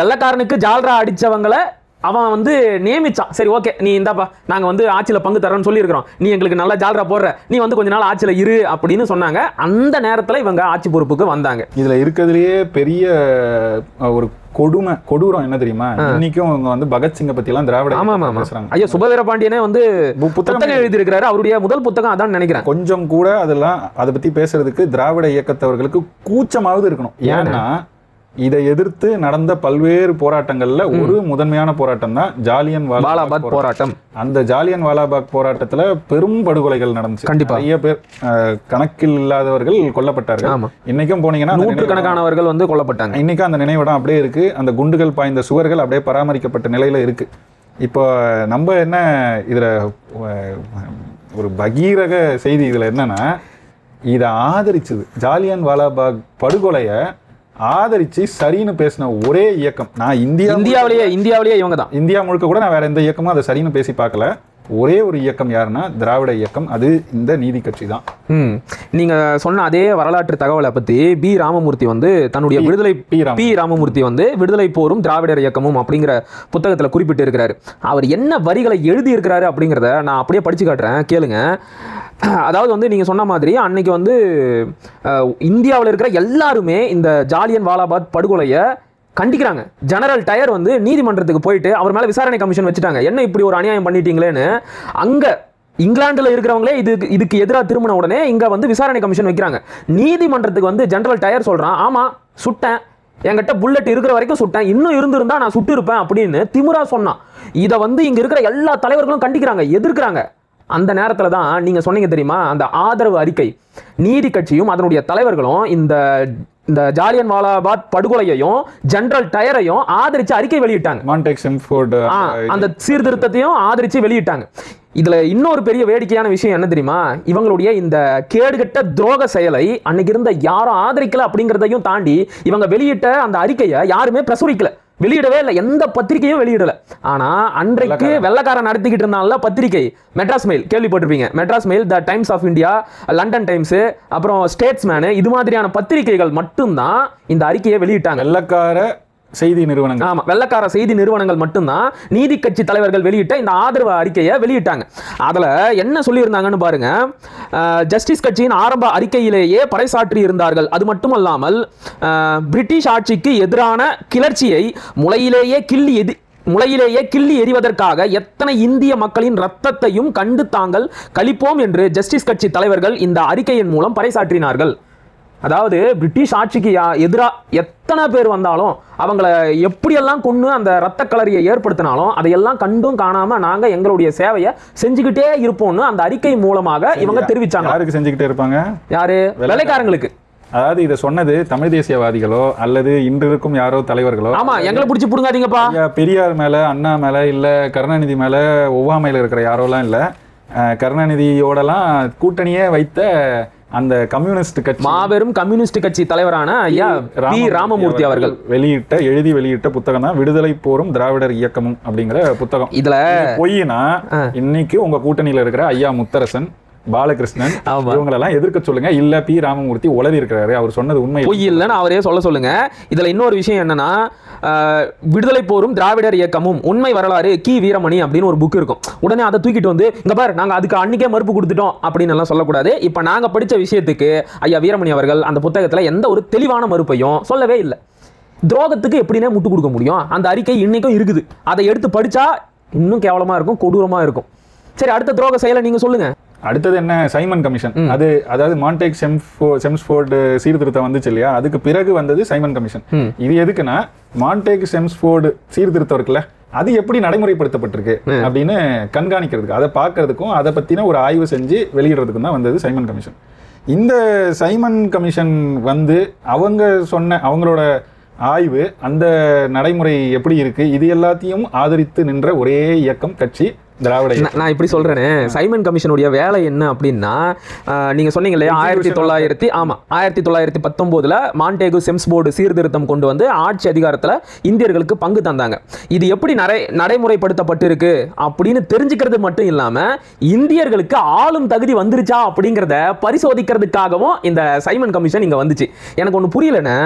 வெள்ளைக்காரனுக்கு ஜால்ரா அடிச்சவங்களை அவன் வந்து நியமிச்சான். சரி ஓகே, நீ இந்தாப்பா நாங்க வந்து ஆட்சியில பங்கு தரோன்னு சொல்லியிருக்கிறோம், நீ எங்களுக்கு நல்லா ஜால்ரா போடுற, நீ வந்து கொஞ்ச நாள் ஆட்சியில இரு அப்படின்னு சொன்னாங்க. அந்த நேரத்துல இவங்க ஆட்சி பொறுப்புக்கு வந்தாங்க. இதுல இருக்கிறதுலயே பெரிய ஒரு கொடூரம் என்ன தெரியுமா? இன்னைக்கும் அவங்க வந்து பகத்சிங்கை பத்தி எல்லாம் திராவிட பேசுறாங்க. ஐயா, சுபவீர பாண்டியனே வந்து புத்தகம் எழுதி இருக்கிறாரு, அவருடைய முதல் புத்தகம் அதான் நினைக்கிறேன். கொஞ்சம் கூட அதெல்லாம் அதை பத்தி பேசுறதுக்கு திராவிட இயக்கத்தவர்களுக்கு கூச்சமாவது இருக்கணும். ஏன்னா இதை எதிர்த்து நடந்த பல்வேறு போராட்டங்கள்ல ஒரு முதன்மையான போராட்டம் தான் ஜாலியன் வாலாபாக் போராட்டம். அந்த ஜாலியன் வாலாபாக் போராட்டத்துல பெரும் படுகொலைகள் நடந்துச்சு. கண்டிப்பா நிறைய பேர், கணக்கில் இல்லாதவர்கள் கொல்லப்பட்டார்கள். இன்னைக்கும் போனீங்கன்னா நூற்றுக்கணக்கானவர்கள் வந்து கொல்லப்பட்டாங்க. இன்னைக்கும் அந்த நினைவிடம் அப்படியே இருக்கு. அந்த குண்டுகள் பாய்ந்த சுவர்கள் அப்படியே பராமரிக்கப்பட்ட நிலையில இருக்கு. இப்போ நம்ம என்ன இதுல ஒரு பகீரக செய்தி இதுல என்னன்னா, இதை ஆதரிச்சது, ஜாலியன் வாலாபாக் படுகொலைய ஆதரிச்சு சரின்னு பேசின ஒரே இயக்கம் நான் இந்தியாவிலேயே இவங்க தான். இந்தியா முழுக்க கூட நான் வேற எந்த இயக்கமும் அதை சரின்னு பேசி பார்க்கல. ஒரே ஒரு இயக்கம் யாருன்னா திராவிட இயக்கம், அது இந்த நீதி கட்சி தான். நீங்க சொன்ன அதே வரலாற்று தகவலை பத்தி பி ராமமூர்த்தி வந்து தன்னுடைய ராமமூர்த்தி வந்து விடுதலை போரும் திராவிடர் இயக்கமும் அப்படிங்கிற புத்தகத்துல குறிப்பிட்டு இருக்கிறாரு. அவர் என்ன வரிகளை எழுதி இருக்கிறாரு அப்படிங்கிறத நான் அப்படியே படிச்சு காட்டுறேன், கேளுங்க. அதாவது வந்து நீங்க சொன்ன மாதிரி அன்னைக்கு வந்து இந்தியாவில் இருக்கிற எல்லாருமே இந்த ஜாலியன் வாலாபாக் படுகொலையை கண்டிக்கிறாங்க. ஜெனரல் டயர் வந்து நீதிமன்றத்துக்கு போயிட்டு அவர் மேல விசாரணை கமிஷன் வச்சுட்டாங்க. என்ன இப்படி ஒரு அநியாயம் பண்ணிட்டீங்களேன்னு. அங்க இங்கிலாந்துல இருக்கிறவங்களே இதுக்கு எதிராக திரும்பின உடனே இங்க வந்து விசாரணை கமிஷன் வைக்கிறாங்க. நீதிமன்றத்துக்கு வந்து ஜெனரல் டயர் சொல்றான், ஆமா சுட்டேன், என்கிட்ட புல்லட் இருக்கிற வரைக்கும் சுட்டேன், இன்னும் இருந்திருந்தா நான் சுட்டு இருப்பேன் அப்படின்னு திமிரா சொன்னான். இதை வந்து இங்க இருக்கிற எல்லா தலைவர்களும் கண்டிக்கிறாங்க, எதிர்க்கிறாங்க. அந்த நேரத்தில் தான் நீங்கள் சொன்னீங்க தெரியுமா, அந்த ஆதரவு அறிக்கை, நீதி கட்சியும் அதனுடைய தலைவர்களும் இந்த இந்த ஜாலியன் வாலாபாக் படுகொலையையும் ஜெனரல் டயரையும் ஆதரிச்சு அறிக்கை வெளியிட்டாங்க. மான்டேக் செம்ஃபோர்டு அந்த சீர்திருத்தத்தையும் ஆதரிச்சு வெளியிட்டாங்க. இதுல இன்னொரு பெரிய வேடிக்கையான விஷயம் என்ன தெரியுமா, இவங்களுடைய இந்த கேடுகட்ட துரோக செயலை அன்னைக்கு இருந்த யாரும் ஆதரிக்கல அப்படிங்கிறதையும் தாண்டி இவங்க வெளியிட்ட அந்த அறிக்கையை யாருமே பிரசுரிக்கல, வெளியிடவே இல்லை, எந்த பத்திரிகையும் வெளியிடல. ஆனா அன்றைக்கு வெள்ளக்காரன் நடத்திக்கிட்டு இருந்தால பத்திரிகை மெட்ராஸ் மெயில், கேள்விப்பட்டிருப்பீங்க, Madras Mail, the Times of India, London Times, அப்புறம் ஸ்டேட்ஸ்மேன், இது மாதிரியான பத்திரிகைகள் மட்டும்தான் இந்த அறிக்கையை வெளியிட்டாங்க. வெள்ளக்கார செய்தி நிறுவனங்கள், ஆமா, வெள்ளக்கார செய்தி நிறுவனங்கள் மட்டும்தான் நீதி கட்சி தலைவர்கள் வெளியிட்ட இந்த ஆதரவு அறிக்கையை வெளியிட்டாங்க. அதுல என்ன சொல்லியிருந்தாங்கன்னு பாருங்க. ஜஸ்டிஸ் கட்சியின் ஆரம்ப அறிக்கையிலேயே பறைசாற்றி இருந்தார்கள். அது மட்டுமல்லாமல் பிரிட்டிஷ் ஆட்சிக்கு எதிரான கிளர்ச்சியை முளையிலேயே கிள்ளி எறிவதற்காக எத்தனை இந்திய மக்களின் ரத்தத்தையும் கண்டு தாங்கள் கழிப்போம் என்று ஜஸ்டிஸ் கட்சி தலைவர்கள் இந்த அறிக்கையின் மூலம் பறைசாற்றினார்கள். அதாவது பிரிட்டிஷ் ஆட்சிக்கு எதிராக எத்தனை பேர் வந்தாலும் அவங்கள எப்படியெல்லாம் கொண்டு அந்த ரத்த கலரியை ஏற்படுத்தினாலும் அதையெல்லாம் கண்டும் காணாம நாங்க எங்களுடைய சேவையை செஞ்சுக்கிட்டே இருப்போம்னு அந்த அறிக்கை மூலமாக இவங்க தெரிவிச்சாங்க. யாருக்கு செஞ்சுக்கிட்டே இருப்பாங்க? யாரு? வெள்ளைக்காரங்களுக்கு. அதாவது இதை சொன்னது தமிழ் தேசியவாதிகளோ அல்லது இன்று இருக்கும் யாரோ தலைவர்களோ, ஆமா, எங்களை பிடிச்சி புடுங்காதீங்கப்பா, பெரியார் மேல, அண்ணா மேல, இல்ல கருணாநிதி மேல, ஒவ்வாமையில இருக்கிற யாரோலாம் இல்ல, கருணாநிதியோடலாம் கூட்டணியே வைத்த அந்த கம்யூனிஸ்ட் கட்சி, மாபெரும் கம்யூனிஸ்ட் கட்சி தலைவரான ஐயா பி ராமமூர்த்தி அவர்கள் எழுதி வெளியிட்ட புத்தகம் தான் விடுதலை போரும் திராவிடர் இயக்கமும் அப்படிங்கிற புத்தகம். இதுல பொய்னா இன்னைக்கு உங்க கூட்டணியில இருக்கிற ஐயா முத்தரசன், பாலகிருஷ்ணன் இவங்களெல்லாம் எதிர்க்க சொல்லுங்க. இல்ல பி ராமமூர்த்தி உளறி இருக்கிறாரு, அவர் சொன்னது உண்மை பொய் இல்லைன்னு அவரே சொல்லுங்க. இதுல இன்னொரு விஷயம் என்னன்னா, விடுதலை போரும் திராவிடர் இயக்கமும் உண்மை வரலாறு கி வீரமணி அப்படின்னு ஒரு புக் இருக்கும். உடனே அதை தூக்கிட்டு வந்து இங்க பாரு நாங்க அதுக்கு அன்னைக்கே மறுப்பு கொடுத்துட்டோம் அப்படின்னு எல்லாம் சொல்லக்கூடாது. இப்ப நாங்க படிச்ச விஷயத்துக்கு ஐயா வீரமணி அவர்கள் அந்த புத்தகத்துல எந்த ஒரு தெளிவான மறுப்பையும் சொல்லவே இல்லை. துரோகத்துக்கு எப்படின்னே முட்டு கொடுக்க முடியும்? அந்த அறிக்கை இன்னைக்கும் இருக்குது. அதை எடுத்து படிச்சா இன்னும் கேவலமா இருக்கும், கொடூரமா இருக்கும். சரி, அடுத்த துரோக செயலை நீங்க சொல்லுங்க. அடுத்தது என்ன? Simon commission. அதாவது மான்டேக் செம்ஸ்ஃபோர்டு சீர்திருத்தம் வந்துச்சு இல்லையா, அதுக்கு பிறகு வந்தது சைமன் கமிஷன். இது எதுக்குன்னா, மான்டேக் செம்ஸ்ஃபோர்டு சீர்திருத்தம் இருக்குல்ல, அது எப்படி நடைமுறைப்படுத்தப்பட்டிருக்கு அப்படின்னு கண்காணிக்கிறதுக்கு, அதை பார்க்கறதுக்கும் அதை பத்தின ஒரு ஆய்வு செஞ்சு வெளியிடுறதுக்கும் தான் வந்தது சைமன் கமிஷன். இந்த சைமன் கமிஷன் வந்து அவங்க சொன்ன அவங்களோட ஆய்வு, அந்த நடைமுறை எப்படி இருக்கு, இது எல்லாத்தையும் ஆதரித்து நின்ற ஒரே இயக்கம், கட்சி திராவிட. நான் இப்படி சொல்றேனே, சைமன் கமிஷனுடைய வேலை என்ன அப்படின்னா, நீங்க சொன்னீங்க இல்லையா 1919 மான்டேகு செம்ஸ்ஃபோர்டு சீர்திருத்தம் கொண்டு வந்து ஆட்சி அதிகாரத்துல இந்தியர்களுக்கு பங்கு தந்தாங்க. இது எப்படி நடைமுறைப்படுத்தப்பட்டிருக்கு அப்படின்னு தெரிஞ்சுக்கிறது மட்டும் இல்லாம இந்தியர்களுக்கு ஆளும் தகுதி வந்துருச்சா அப்படிங்கிறத பரிசோதிக்கிறதுக்காகவும் இந்த சைமன் கமிஷன் இங்க வந்துச்சு. எனக்கு ஒண்ணு புரியலன்னு,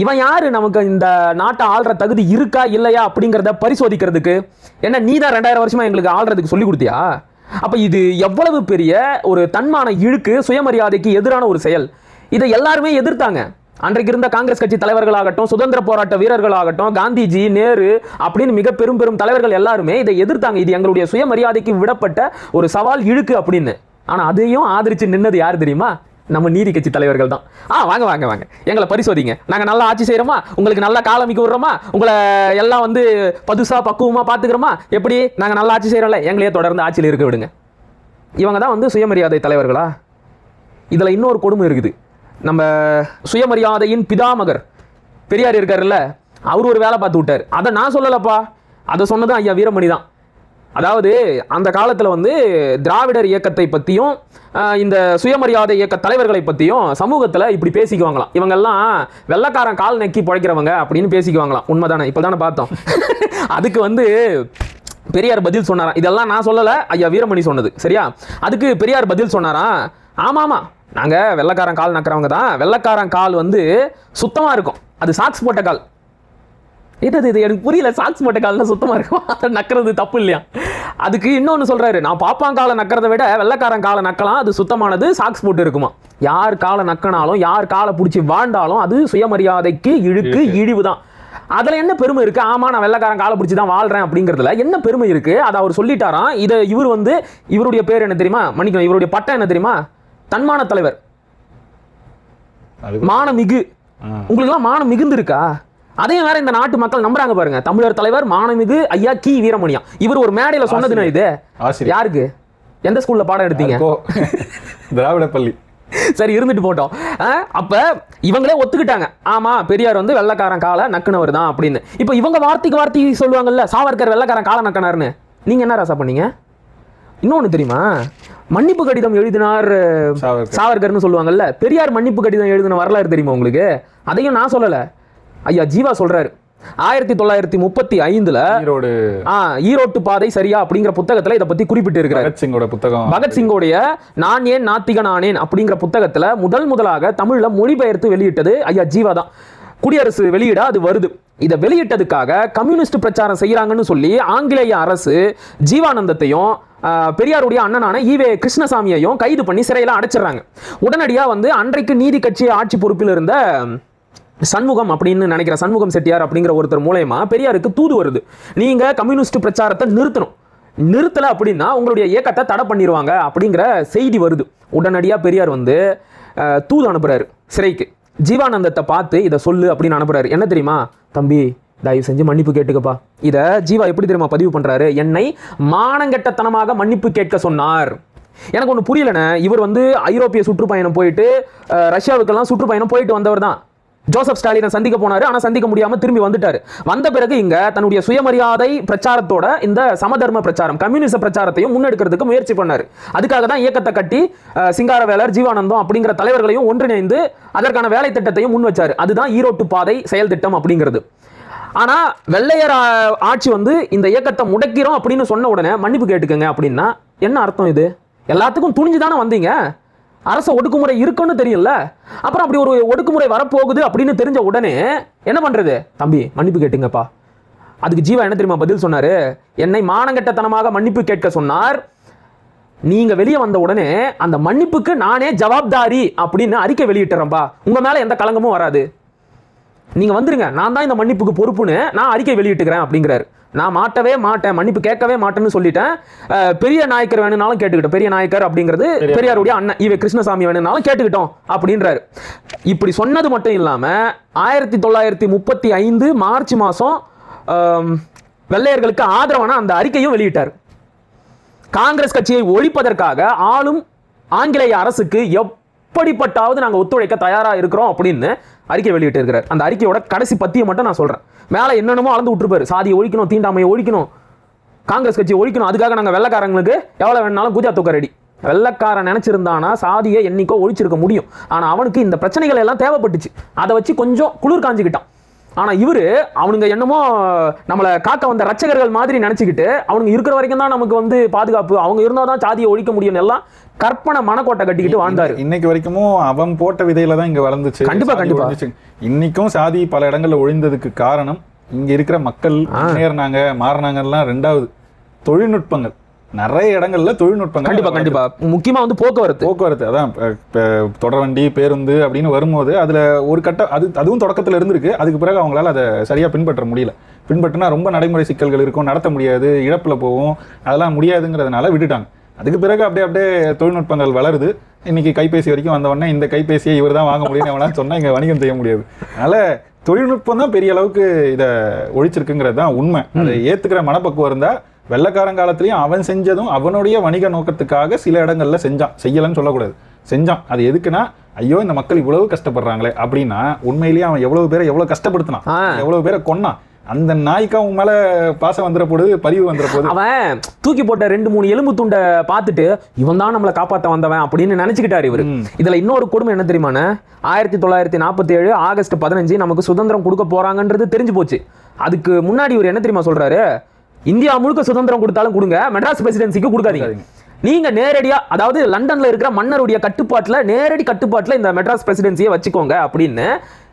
இவன் யாரு நமக்கு இந்த நாட்டை ஆள்ற தகுதி இருக்கா இல்லையா அப்படிங்கிறத பரிசோதிக்கிறதுக்கு? என்ன நீதான் 2000 வருஷமா எங்களுக்கு ஆள்றதுக்கு சொல்லி கொடுத்தியா? அப்ப இது எவ்வளவு பெரிய ஒரு தன்மான இழுக்கு, சுயமரியாதைக்கு எதிரான ஒரு செயல். இதை எல்லாருமே எதிர்த்தாங்க. அன்றைக்கு இருந்த காங்கிரஸ் கட்சி தலைவர்களாகட்டும், சுதந்திர போராட்ட வீரர்களாகட்டும், காந்திஜி, நேரு அப்படின்னு மிக பெரும் தலைவர்கள் எல்லாருமே இதை எதிர்த்தாங்க. இது எங்களுடைய சுயமரியாதைக்கு விடப்பட்ட ஒரு சவால், இழுக்கு அப்படின்னு. ஆனா அதையும் ஆதரிச்சு நின்னது யாரு தெரியுமா? நம்ம நீதி கட்சி தலைவர்கள் தான். வாங்க வாங்க வாங்க, எங்களை பரிசோதிங்க, நாங்க நல்லா ஆட்சி செய்யறோமா, உங்களுக்கு நல்லா காலமிக்க விடுறோமா, உங்களை எல்லாம் வந்து பதுசா பக்குவமா பாத்துக்கிறோமா, எப்படி நாங்க நல்லா ஆட்சி செய்யறோம்ல, எங்களையே தொடர்ந்து ஆட்சியில் இருக்க விடுங்க. இவங்க தான் வந்து சுயமரியாதை தலைவர்களா? இதுல இன்னொரு கொடுமை இருக்குது. நம்ம சுயமரியாதையின் பிதாமகர் பெரியார் இருக்காருல்ல, அவர் ஒரு வேலை பார்த்து விட்டார். அதை நான் சொல்லலப்பா, அதை சொன்னதும் ஐயா வீரமணி தான். அதாவது அந்த காலத்தில் வந்து திராவிடர் இயக்கத்தை பற்றியும் இந்த சுயமரியாதை இயக்க தலைவர்களை பற்றியும் சமூகத்தில் இப்படி பேசிக்குவாங்களாம். இவங்கெல்லாம் வெள்ளக்காரன் கால் நக்கி பிழைக்கிறவங்க அப்படின்னு பேசிக்குவாங்களாம். உண்மைதானே? இப்போ தானே பார்த்தோம். அதுக்கு வந்து பெரியார் பதில் சொன்னாராம். இதெல்லாம் நான் சொல்லலை, ஐயா வீரமணி சொன்னது. சரியா? அதுக்கு பெரியார் பதில் சொன்னாராம், ஆமாம் நாங்கள் வெள்ளக்காரன் கால் நக்கிறவங்க தான். வெள்ளக்காரன் கால் வந்து சுத்தமாக இருக்கும், அது சாக்ஸ் போட்ட கால். இது எனக்கு புரியல, சாக்ஸ் போட்ட காலில் சுத்தமாக இருக்கும், அதை நக்கிறது தப்பு இல்லையா? அதுக்கு இன்னொன்று சொல்கிறாரு, நான் பாப்பான் காலை நக்கிறத விட வெள்ளைக்காரன் காலை நக்கலாம், அது சுத்தமானது, சாக்ஸ் போட்டு இருக்குமா. யார் காலை நக்கினாலும், யார் காலை பிடிச்சி வாழ்ந்தாலும் அது சுயமரியாதைக்கு இழுக்கு, இழிவு தான். அதில் என்ன பெருமை இருக்குது? ஆமாம் நான் வெள்ளைக்காரன் காலை பிடிச்சி தான் வாழ்கிறேன் அப்படிங்கிறதுல என்ன பெருமை இருக்குது? அதை அவர் சொல்லிட்டாராம். இதை இவர் வந்து, இவருடைய பேர் என்ன தெரியுமா? மன்னிக்கணும், இவருடைய பட்டம் என்ன தெரியுமா? தன்மான தலைவர், மானமிகு. உங்களுக்குலாம் மானம் மிகுந்து இருக்கா? அதையும் வேற இந்த நாட்டு மக்கள் நம்புறாங்க பாருங்க. தமிழர் தலைவர் மானமிகு ஐயா கி வீரமணியா, இவர் ஒரு மேடையில சொன்னதுன்னா இது யாருக்கு? எந்த ஸ்கூல்ல பாடம் எடுத்தீங்க? திராவிட பள்ளி. சரி இருந்துட்டு போட்டோம். அப்ப இவங்களே ஒத்துக்கிட்டாங்க, ஆமா பெரியார் வந்து வெள்ளக்காரன் காலை நக்குனவர் தான் அப்படின்னு. இப்போ இவங்க வார்த்தைக்கு வார்த்தை சொல்லுவாங்கல்ல, சாவர்கர் வெள்ளக்காரன் காலை நக்கினார்னு. நீங்க என்ன ராசா பண்ணீங்க? இன்னொன்னு தெரியுமா, மன்னிப்பு கடிதம் எழுதினார் சாவர்கர்னு சொல்லுவாங்கல்ல, பெரியார் மன்னிப்பு கடிதம் எழுதின வரலாறு தெரியுமா உங்களுக்கு? அதையும் நான் சொல்லல, ஐயா ஜீவா சொல்றாரு. 1935 ஈரோட்டு பாதை சரியா அப்படிங்கிற புத்தகத்துல இதை பத்தி குறிப்பிட்டு இருக்கிறார். பகத்சிங்கோட புத்தகம், பகத்சிங்கோடைய நான் ஏன் நாத்திகன் ஆனேன் அப்படிங்கிற புத்தகத்துல முதலாக தமிழ்ல மொழிபெயர்த்து வெளியிட்டது ஐயா ஜீவா தான். குடியரசு வெளியிட அது வருது. இதை வெளியிட்டதுக்காக கம்யூனிஸ்ட் பிரச்சாரம் செய்யறாங்கன்னு சொல்லி ஆங்கிலேய அரசு ஜீவானந்தத்தையும் பெரியாருடைய அண்ணனான ஈவே கிருஷ்ணசாமியையும் கைது பண்ணி சிறையில அடைச்சிடறாங்க. உடனடியா வந்து அன்றைக்கு நீதி கட்சி ஆட்சி பொறுப்பில் இருந்த சண்முகம் அப்படின்னு நினைக்கிற சண்முகம் செட்டியார் அப்படிங்கிற ஒருத்தர் மூலமா பெரியாருக்கு தூது வருது, நீங்க கம்யூனிஸ்ட் பிரச்சாரத்தை நிறுத்தல அப்படின்னா உங்களுடைய இயக்கத்தை தடை பண்ணிடுவாங்க அப்படிங்கிற செய்தி வருது. உடனடியா பெரியார் வந்து தூது அனுப்புறாரு சிறைக்கு. ஜீவானந்தத்தை பார்த்து இதை சொல்லு அப்படின்னு அனுப்புறாரு. என்ன தெரியுமா, தம்பி தயவு செஞ்சு மன்னிப்பு கேட்டுக்கப்பா. இதை ஜீவா எப்படி தெரியுமா பதிவு பண்றாரு, என்னை மானங்கெட்டத்தனமாக மன்னிப்பு கேட்க சொன்னார். எனக்கு ஒன்று புரியலண்ணே, இவர் வந்து ஐரோப்பிய சுற்றுப்பயணம் போயிட்டு ரஷ்யாவுக்கெல்லாம் சுற்றுப்பயணம் போயிட்டு வந்தவர் தான். ஜோசப் ஸ்டாலினை சந்திக்க போனாரு, ஆனா சந்திக்க முடியாம திரும்பி வந்துட்டாரு. வந்த பிறகு இங்க தன்னுடைய சுயமரியாதை பிரச்சாரத்தோட இந்த சமதர்ம பிரச்சாரம் கம்யூனிச பிரச்சாரத்தையும் முன்னெடுக்கிறதுக்கு முயற்சி பண்ணாரு. அதுக்காக தான் இயக்கத்தை கட்டி சிங்காரவேலர் ஜீவானந்தம் அப்படிங்கிற தலைவர்களையும் ஒன்றிணைந்து அதற்கான வேலை திட்டத்தையும் முன் வச்சாரு. அதுதான் ஈரோட்டு பாதை செயல் திட்டம் அப்படிங்கிறது. ஆனா வெள்ளையர் ஆட்சி வந்து இந்த இயக்கத்தை முடக்கிறோம் அப்படின்னு சொன்ன உடனே மன்னிப்பு கேட்டுக்கங்க அப்படின்னா என்ன அர்த்தம்? இது எல்லாத்துக்கும் துணிஞ்சுதானே வந்தீங்க, அரசு ஒடுக்குமுறை இருக்குன்னு தெரியல, அப்புறம் அப்படி ஒரு ஒடுக்குமுறை வரப்போகுது அப்படின்னு தெரிஞ்ச உடனே என்ன பண்றது, தம்பி மன்னிப்பு கேட்டுங்கப்பா. அதுக்கு ஜீவா என்ன தெரியுமா பதில் சொன்னாரு, என்னை மானங்கெட்டத்தனமாக மன்னிப்பு கேட்க சொன்னார், நீங்க வெளியே வந்த உடனே அந்த மன்னிப்புக்கு நானே ஜவாப்தாரி அப்படின்னு அறிக்கை வெளியிட்டுறேன்பா, உங்க மேல எந்த கலங்கமும் வராது, நீங்க வந்துருங்க, நான் தான் இந்த மன்னிப்புக்கு பொறுப்புன்னு நான் அறிக்கை வெளியிட்டுக்கிறேன் அப்படிங்கிறாரு. நான் மாட்டவே மாட்டேன், மன்னிப்பு கேட்கவே மாட்டேன்னு சொல்லிட்டேன். பெரிய நாயக்கர் வேணும்னாலும் கேட்டுக்கிட்டோம், பெரிய நாயக்கர் அப்படிங்கிறது பெரியாருடைய அண்ணன் ஈவே கிருஷ்ணசாமி வேணும்னாலும் கேட்டுக்கிட்டோம் அப்படின்றாரு. இப்படி சொன்னது மட்டும் இல்லாம 1935 மார்ச் மாசம் வெள்ளையர்களுக்கு ஆதரவான அந்த அறிக்கையும் வெளியிட்டார். காங்கிரஸ் கட்சியை ஒழிப்பதற்காக ஆளும் ஆங்கிலேய அரசுக்கு எப்படிப்பட்டாவது நாங்கள் ஒத்துழைக்க தயாரா இருக்கிறோம் அப்படின்னு அறிக்கை வெளியிட்டு இருக்கிறார். அந்த அறிக்கையோட கடைசி பத்தியை மட்டும் நான் சொல்றேன். மேல என்னென்னமோ அளந்து விட்டுருப்பாரு, சாதியை ஒழிக்கணும், தீண்டாமையை ஒழிக்கணும், காங்கிரஸ் கட்சியை ஒழிக்கணும், அதுக்காக நாங்கள் வெள்ளைக்காரங்களுக்கு எவ்வளவு வேணாலும் கூஜா தூக்க ரெடி. வெள்ளைக்காரன் நினைச்சிருந்தானா சாதியை என்னைக்கோ ஒழிச்சிருக்க முடியும். ஆனா அவனுக்கு இந்த பிரச்சனைகள் எல்லாம் தேவைப்பட்டுச்சு, அதை வச்சு கொஞ்சம் குளிர் காஞ்சிக்கிட்டான். ஆனா இவரு அவனுங்க என்னமோ நம்மளை காக்க வந்த ரட்சகர்கள் மாதிரி நினைச்சுக்கிட்டு அவனுங்க இருக்கிற வரைக்கும் தான் நமக்கு வந்து பாதுகாப்பு, அவங்க இருந்தாதான் சாதியை ஒழிக்க முடியும் எல்லாம் கற்பனை மனக்கோட்டை கட்டிக்கிட்டு வாழ்ந்தாரு. இன்னைக்கு வரைக்கும் அவன் போட்ட விதையில தான் இங்க வளர்ந்துச்சு. கண்டிப்பா இன்னைக்கும் சாதி பல இடங்கள்ல ஒழிந்ததுக்கு காரணம் இங்க இருக்கிற மக்கள் முன்னேறினாங்க மாறினாங்கலாம். ரெண்டாவது தொழில்நுட்பங்கள், நிறைய இடங்கள்ல தொழில்நுட்பங்கள் கண்டிப்பா முக்கியமா வந்து போக்குவரத்து அதான் தொடர்வண்டி பேருந்து அப்படின்னு வரும்போது அதுல ஒரு கட்டம் அதுவும் தொடக்கத்துல இருந்திருக்கு. அதுக்கு பிறகு அவங்களால அதை சரியா பின்பற்ற முடியல. பின்பற்றினா ரொம்ப நடைமுறை சிக்கல்கள் இருக்கும், நடத்த முடியாது, இழப்புல போகும், அதெல்லாம் முடியாதுங்கிறதுனால விட்டுட்டாங்க. அதுக்கு பிறகு அப்படியே தொழில்நுட்பங்கள் வளருது. இன்னைக்கு கைபேசி வரைக்கும் வந்தவொடனே இந்த கைபேசியை இவர் தான் வாங்க முடியும் எவனா சொன்னா இங்க வணிகம் செய்ய முடியாது. அதனால தொழில்நுட்பம் தான் பெரிய அளவுக்கு இதை ஒழிச்சிருக்குங்கிறது தான் உண்மை. அதை ஏத்துக்கிற மனப்பக்குவம் இருந்தா வெள்ளைக்காரங்காலத்திலையும் அவன் செஞ்சதும் அவனுடைய வணிக நோக்கத்துக்காக சில இடங்கள்ல செய்யலன்னு சொல்லக்கூடாது, செஞ்சான். அது எதுக்குன்னா ஐயோ இந்த மக்கள் இவ்வளவு கஷ்டப்படுறாங்களே அப்படின்னா உண்மையிலேயே அவன் எவ்வளவு பேரை எவ்வளவு கஷ்டப்படுத்தினான், எவ்வளவு பேரை கொன்னான். அந்த நாய்க்கு அவன் மேல பாசம் வந்துற போது, பரிவு வந்துற போது அவன் தூக்கி போட்ட 2-3 எலும்பு துண்டை பார்த்துட்டு இவன் தான் நம்மளை காப்பாற்ற வந்தவன் அப்படின்னு நினைச்சுக்கிட்டாரு இவரு. இதுல இன்னொரு கொடுமை என்ன தெரியுமாண்ணே, 1947 ஆகஸ்ட் 15 நமக்கு சுதந்திரம் கொடுக்க போறாங்கன்றது தெரிஞ்சு போச்சு. அதுக்கு முன்னாடி இவர் என்ன தெரியுமா சொல்றாரு, இந்தியா முழுக்க சுதந்திரம் கொடுத்தாலும் கொடுங்க, மெட்ராஸ் பிரசிடென்சிக்கு கொடுக்காதீங்க, நீங்க நேரடியா அதாவது லண்டன்ல இருக்கிற மன்னருடைய நேரடி கட்டுப்பாட்டுல இந்த மெட்ராஸ் பிரசிடென்சியை வச்சுக்கோங்க அப்படின்னு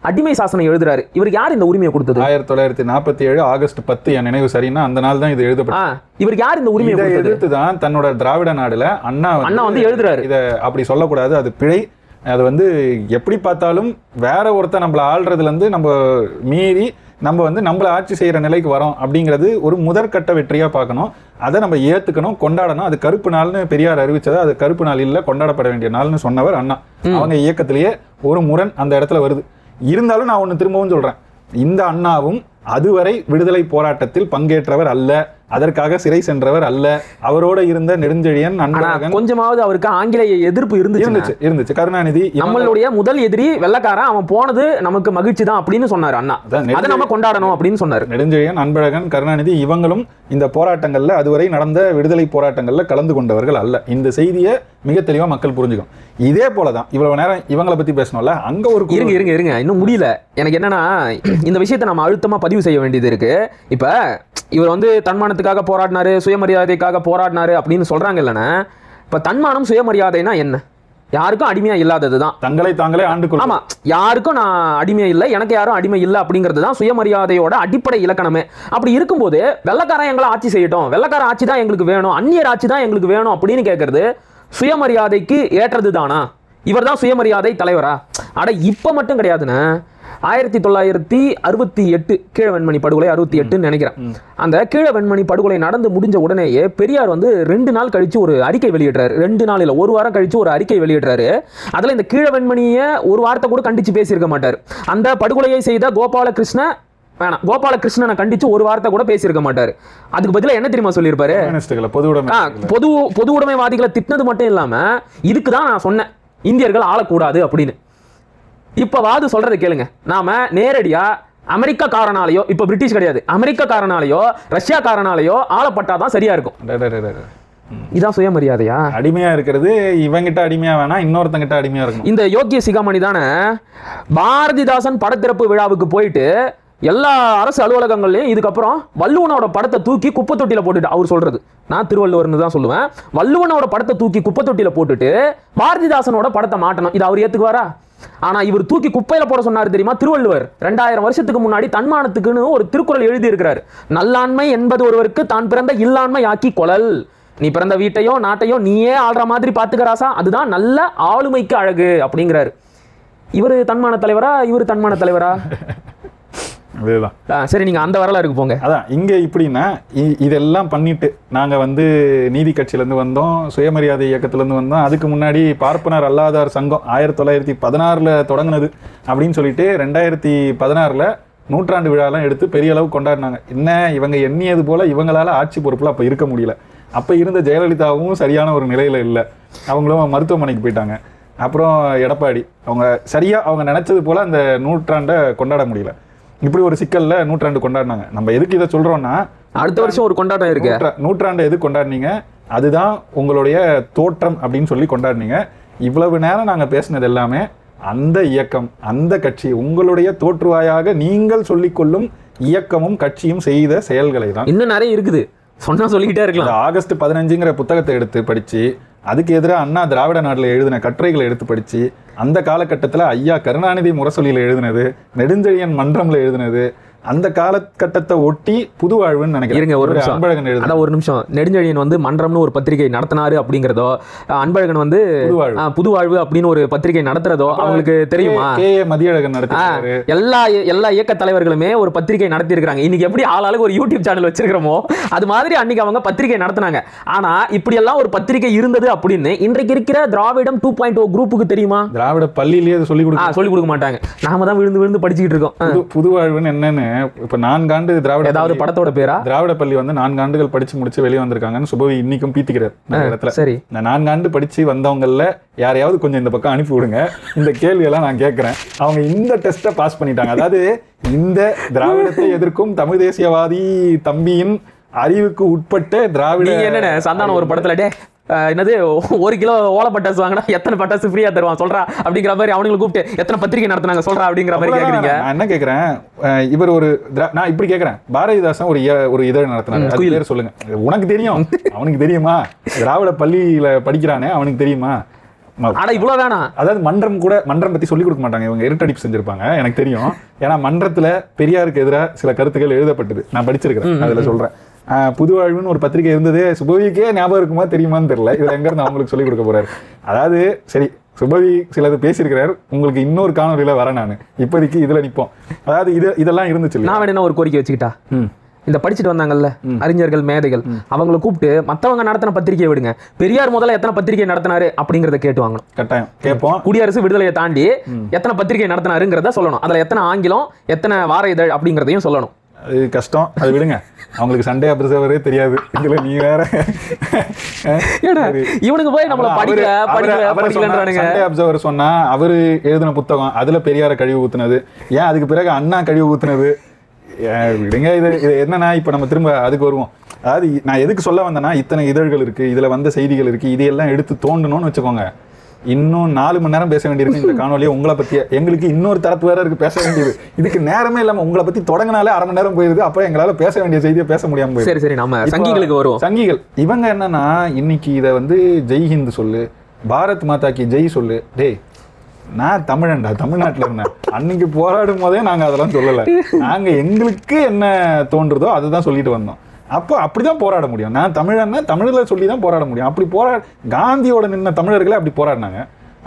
அடிமை சாசனம் எழுதுறாரு. இவருக்கு யார் இந்த உரிமையை கொடுத்தது? 1947 ஆகஸ்ட் 10 என் நினைவு சரின்னா அந்த நாள் தான் இது எழுதப்பட்டது. இவருக்கு யார் இந்த உரிமையை கொடுத்தது? எதிர்த்து தான் தன்னோட திராவிட நாடுல அண்ணா வந்து எழுதுறாரு, இதை அப்படி சொல்லக்கூடாது, அது பிழை, அது வந்து எப்படி பார்த்தாலும் வேற ஒருத்தர் நம்மள ஆள்றதுல இருந்து நம்ம மீறி நம்ம வந்து நம்மள ஆட்சி செய்யற நிலைக்கு வரோம் அப்படிங்கிறது ஒரு முதற்கட்ட வெற்றியா பார்க்கணும். அதை நம்ம ஏத்துக்கணும், கொண்டாடணும். அது கருப்பு நாள்னு பெரியார் அறிவிச்சது, அது கருப்பு நாள் இல்ல, கொண்டாடப்பட வேண்டிய நாள்னு சொன்னவர் அண்ணா. அவங்க இயக்கத்திலேயே ஒரு முரண் அந்த இடத்துல வருது. இருந்தாலும் நான் ஒண்ணு திரும்பவும் சொல்றேன், இந்த அண்ணாவும் அதுவரை விடுதலை போராட்டத்தில் பங்கேற்றவர் அல்ல அதற்காக சிறை சென்றவர் அல்ல. அவரோட இருந்த நெடுஞ்செழியன், அன்பழகன், கொஞ்சமாவது அவருக்கு ஆங்கிலேய எதிர்ப்பு இருந்துச்சு. கருணாநிதி நம்மளுடைய முதல் எதிரி வெள்ளக்காரன், அவன் போனது நமக்கு மகிழ்ச்சி தான் அப்படின்னு சொன்னாரு அண்ணா. அதை நம்ம கொண்டாடணும் அப்படின்னு சொன்னாரு. நெடுஞ்செழியன், அன்பழகன், கருணாநிதி இவங்களும் இந்த போராட்டங்கள்ல, அதுவரை நடந்த விடுதலை போராட்டங்கள்ல கலந்து கொண்டவர்கள் அல்ல. இந்த செய்தியை மிக தெளிவா மக்கள் புரிஞ்சுக்கும். இதே போலதான் இவ்வளவு நேரம் இவங்களை பத்தி பேசணும்ல, அங்க ஒரு இருங்க இன்னும் முடியல. எனக்கு என்னன்னா, இந்த விஷயத்தை நம்ம அழுத்தமா பதிவு செய்ய வேண்டியது இருக்கு. இப்ப இவர் வந்து தன்மானத்துக்காக போராடினாரு, சுயமரியாதைக்காக போராடினாரு அப்படின்னு சொல்றாங்க இல்லைன்னா, இப்ப தன்மானம் சுயமரியாதைனா என்ன? யாருக்கும் அடிமையா இல்லாதது தான். தங்களை தாங்களே ஆண்டு கொள்ளும். ஆமா, யாருக்கும் நான் அடிமை இல்லை, எனக்கு யாரும் அடிமை இல்லை அப்படிங்கிறது தான் சுயமரியாதையோட அடிப்படை இலக்கணமே. அப்படி இருக்கும்போது வெள்ளக்காரன் எங்களை ஆட்சி செய்யட்டும், வெள்ளக்கார ஆட்சி தான் எங்களுக்கு வேணும், அந்நியர் ஆட்சி தான் எங்களுக்கு வேணும் அப்படின்னு கேட்கறது சுயமரியாதைக்கு ஏற்றது தானா? இவர் தான் சுயமரியாதை தலைவரா? அட இப்ப மட்டும் கிடையாதுன்னு 1968 கீழவெண்மணி படுகொலை 68 நினைக்கிறேன். அந்த கீழவெண்மணி படுகொலை நடந்து முடிஞ்ச உடனேயே பெரியார் வந்து 2 நாள் கழிச்சு ஒரு அறிக்கை வெளியிடுறாரு. 2 நாள் இல்ல, 1 வாரம் கழிச்சு ஒரு அறிக்கை வெளியிடுறாரு. அதுல இந்த கீழவெண்மணியை ஒரு வார்த்தை கூட கண்டிச்சு பேசியிருக்க மாட்டார். அந்த படுகொலையை செய்த கோபாலகிருஷ்ணனை கண்டிச்சு ஒரு வார்த்தை கூட பேசியிருக்க மாட்டாரு. அதுக்கு பதிலா என்ன தெரியுமா சொல்லியிருப்பாரு? பொது உடைமைவாதிகளை திட்டினது மட்டும் இல்லாம, இதுக்கு தான் நான் சொன்னேன் இந்தியர்கள் ஆளக்கூடாது அப்படின்னு. இப்ப வாது சொல்றதை கேளுங்க. நாம நேரடியா அமெரிக்கா காரனாலேயோ, இப்ப பிரிட்டிஷ் கிடையாது, அமெரிக்கா காரனாலேயோ ரஷ்யா காரனாலேயோ ஆளப்பட்டாதான் சரியா இருக்கும். இதான் சுயமரியாதையா? அடிமையா இருக்கிறது இவங்கிட்ட அடிமையா வேணா, இன்னொருத்தங்கிட்ட அடிமையா இருக்கும். இந்த யோக்கிய சிகாமணி தானே பாரதிதாசன் படத்திறப்பு விழாவுக்கு போயிட்டு எல்லா அரசு அலுவலகங்கள்லயும் இதுக்கப்புறம் வள்ளுவனோட படத்தை தூக்கி குப்பை தொட்டியில போட்டுட்டு, அவர் சொல்றது, நான் திருவள்ளுவர்னு தான் சொல்லுவேன், வள்ளுவனோட படத்தை தூக்கி குப்பை தொட்டியில போட்டுட்டு பாரதிதாசனோட படத்தை மாட்டணும். இது அவர் ஏத்துக்குவாரா? ஆனா இவர் தூக்கி குப்பையில போட சொன்னாரு தெரியுமா? திருவள்ளுவர் 2000 வருஷத்துக்கு முன்னாடி தன்மானத்துக்குன்னு ஒரு திருக்குறள் எழுதி இருக்கிறார். நல்லாண்மை என்பது ஒருவருக்கு தான் பிறந்த இல்லாண்மை ஆக்கி கொளல். நீ பிறந்த வீட்டையோ நாட்டையோ நீயே ஆள்ற மாதிரி பாத்துக்கராசா, அதுதான் நல்ல ஆளுமைக்கு அழகு அப்படிங்கிறாரு. இவரு தன்மான தலைவரா? இவரு தன்மான தலைவரா? அதேதான். சரி, நீங்க அந்த வரலாறுக்கு போங்க. அதான் இங்க இப்படின்னா, இதெல்லாம் பண்ணிட்டு நாங்க வந்து நீதி கட்சியில இருந்து வந்தோம், சுயமரியாதை இயக்கத்துல இருந்து வந்தோம். அதுக்கு முன்னாடி பார்ப்பனர் அல்லாதார் சங்கம் 1916 தொடங்கினது அப்படின்னு சொல்லிட்டு 2016 100ஆண்டு விழாலாம் எடுத்து பெரிய அளவு கொண்டாடினாங்க. என்ன இவங்க எண்ணியது போல இவங்களால ஆட்சி பொறுப்புல அப்ப இருக்க முடியல. அப்ப இருந்த ஜெயலலிதாவும் சரியான ஒரு நிலையில இல்லை, அவங்களும் மருத்துவமனைக்கு போயிட்டாங்க. அப்புறம் எடப்பாடி அவங்க சரியா அவங்க நினைச்சது போல அந்த 100ஆண்டை கொண்டாட முடியல. இப்படி ஒரு சிக்கல்ல 100ஆண்டு கொண்டாடினாங்க. நம்ம எதுக்கு இதை சொல்றோம்னா, அடுத்த வருஷம் ஒரு கொண்டாட்டம் இருக்கு. 100ஆண்டு எது கொண்டாடினீங்க? அதுதான் உங்களுடைய தோற்றம் அப்படின்னு சொல்லி கொண்டாடினீங்க. இவ்வளவு நேரம் நாங்க பேசினது எல்லாமே அந்த இயக்கம், அந்த கட்சி, உங்களுடைய தோற்றுவாயாக நீங்கள் சொல்லிக்கொள்ளும் இயக்கமும் கட்சியும் செய்த செயல்களை தான். இன்னும் நிறைய இருக்குது, சொன்னா சொல்லிக்கிட்டே இருக்கலாம். ஆகஸ்ட் 15ங்கிற புத்தகத்தை எடுத்து படிச்சு, அதுக்கு எதிராக அண்ணா திராவிட நாட்டில் எழுதின கட்டுரைகளை எடுத்து படிச்சு, அந்த காலகட்டத்தில் ஐயா கருணாநிதி முரசொலியில் எழுதினது, நெடுஞ்செழியன் மன்றம்ல எழுதினது, அந்த காலகட்டத்தை ஒட்டி புதுவாழ்வுன்னு நினைக்கிறேன். ஒரு நிமிஷம், நெடுஞ்செழியன் வந்து மன்றம்னு ஒரு பத்திரிகை நடத்தினாரு அப்படிங்கிறதோ, அன்பழகன் வந்து புதுவாழ்வு அப்படின்னு ஒரு பத்திரிகை நடத்துறதோ அவங்களுக்கு தெரியுமா? மதியழகன் நடத்தினாரு. எல்லா இயக்க தலைவர்களுமே ஒரு பத்திரிகை நடத்தி இருக்காங்க. இன்னைக்கு எப்படி ஆளாளுக்கு ஒரு யூடியூப் சேனல் வச்சிருக்கிறோமோ அது மாதிரி அன்னைக்கு அவங்க பத்திரிகை நடத்தினாங்க. ஆனா இப்படி எல்லாம் ஒரு பத்திரிகை இருந்தது அப்படின்னு இன்றைக்கு இருக்கிற திராவிடம் 2.0 குரூப்புக்கு தெரியுமா? திராவிட பள்ளியிலேயே சொல்லி கொடுக்க மாட்டாங்க. நாம தான் விழுந்து விழுந்து படிச்சுக்கிட்டு இருக்கோம். புதுவாழ்வுன்னு என்னன்னு இப்ப 4 ஆண்டு திராவிட, ஏதாவது படத்தோட பேரா? திராவிட பள்ளி வந்து 4 ஆண்டுகள் படிச்சு முடிச்சு வெளியே வந்திருக்காங்கன்னு சுபவி இன்னைக்கும் பீத்திக்கிறார். சரி, இந்த 4 ஆண்டு படிச்சு வந்தவங்கல்ல யாரையாவது கொஞ்சம் இந்த பக்கம் அனுப்பி விடுங்க, இந்த கேள்வி எல்லாம் நான் கேட்கிறேன். அவங்க இந்த டெஸ்ட்டை பாஸ் பண்ணிட்டாங்க. அதாவது இந்த திராவிடத்தை எதிர்க்கும் தமிழ் தேசியவாதி தம்பியின் அறிவுக்கு உட்பட்ட திராவிட. என்ன சந்தானம் ஒரு படத்துல டே என்னது 1 கிலோ ஓலை பட்டாசு வாங்கினா எத்தனை பட்டாசு ஃப்ரீயா தருவான் சொல்றா அப்படிங்கிற மாதிரி அவங்களுக்கு கூப்பிட்டு எத்தனை பத்திரிகை நடத்தினாங்க சொல்றா அப்படிங்கிற மாதிரி கேக்குறீங்க. நான் என்ன கேட்கிறேன், இவர் ஒரு நான் இப்படி கேட்கிறேன், பாரதிதாசன் ஒரு இதழ் நடத்தினாங்க, சொல்லுங்க, உனக்கு தெரியும் அவனுக்கு தெரியுமா? திராவிட பள்ளியில படிக்கிறானே அவனுக்கு தெரியுமா? ஆனா இவ்வளவு வேணாம். அதாவது மன்றம் பத்தி சொல்லிக் கொடுக்க மாட்டாங்க, இவங்க இருட்டடிப்பு செஞ்சிருப்பாங்க எனக்கு தெரியும். ஏன்னா மன்றத்துல பெரியாருக்கு எதிராக சில கருத்துக்கள் எழுதப்பட்டது, நான் படிச்சிருக்கிறேன், அதுல சொல்றேன். புதுவாழ்வுன்னு ஒரு பத்திரிகை இருந்தது, சுபவிக்கே ஞாபகம் இருக்குமா தெரியுமான்னு தெரியல, இதுல எங்க இருந்து அவங்களுக்கு சொல்லிக் கொடுக்க போறாரு. அதாவது சரி, சுபவி சிலது பேசியிருக்கிறார், உங்களுக்கு இன்னொரு காணொலியில வர, நான் இப்போதைக்கு இதுல நிப்போம். அதாவது இதெல்லாம் இருந்துச்சு. நான் வேணா ஒரு கோரிக்கை வச்சுக்கிட்டா, இந்த படிச்சுட்டு வந்தாங்கல்ல அறிஞர்கள் மேதைகள், அவங்களை கூப்பிட்டு மத்தவங்க நடத்தின பத்திரிகையை விடுங்க, பெரியார் முதல்ல எத்தனை பத்திரிகை நடத்தினாரு அப்படிங்கறத கேட்டு வாங்கணும். கட்டாயம் கேட்போம். குடியரசு விடுதலையை தாண்டி எத்தனை பத்திரிகை நடத்தினாருங்கிறத சொல்லணும். அதுல எத்தனை ஆங்கிலம், எத்தனை வார இதழ் அப்படிங்கிறதையும் சொல்லணும். அது கஷ்டம், அது விடுங்க. அவங்களுக்கு சண்டே அப்சர்வரே தெரியாது, இதுல நீ வேற. இவனுக்கு போய் நம்மள படிக்கலன்றானுங்க. சண்டே அப்சர்வர் சொன்னா அவரு எழுதின புத்தகம், அதுல பெரியார கழிவு ஊத்துனது, ஏன் அதுக்கு பிறகு அண்ணா கழிவு ஊத்துனது, விடுங்க. இது என்னன்னா இப்ப நம்ம திரும்ப அதுக்கு வருவோம். அதாவது நான் எதுக்கு சொல்ல வந்தேன்னா, இத்தனை இதழ்கள் இருக்கு, இதுல வந்த செய்திகள் இருக்கு, இதையெல்லாம் எடுத்து தோண்டணும்னு வச்சுக்கோங்க, இன்னும் 4 மணி நேரம் பேச வேண்டியிருக்கு இந்த காணொலியை. உங்களை பத்தி எங்களுக்கு இன்னொரு தரப்பு வேற இருக்கு பேச வேண்டியது, இதுக்கு நேரமே இல்லாம உங்களை பத்தி தொடங்கினாலே 1/2 மணி நேரம் போயிருது. அப்ப எங்களால பேச வேண்டிய செய்தியை பேச முடியாம போயிடுது. சரி சரி, நம்ம சங்கிகளுக்கு வருவோம். சங்கிகள் இவங்க என்னன்னா, இன்னைக்கு இதை வந்து ஜெய் ஹிந்த் சொல்லு, பாரத் மாதாக்கு ஜெய் சொல்லு. டேய், நான் தமிழன்டா, தமிழ்நாட்டில் இருந்தேன் அன்னைக்கு போராடும் போதே நாங்க அதெல்லாம் சொல்லலை. நாங்க எங்களுக்கு என்ன தோன்றுதோ அதுதான் சொல்லிட்டு வந்தோம். அப்போ அப்படிதான் போராட முடியும். நான் தமிழன்னா தமிழில் சொல்லி தான் போராட முடியும். அப்படி காந்தியோட நின்ன தமிழர்களே அப்படி போராடினாங்க.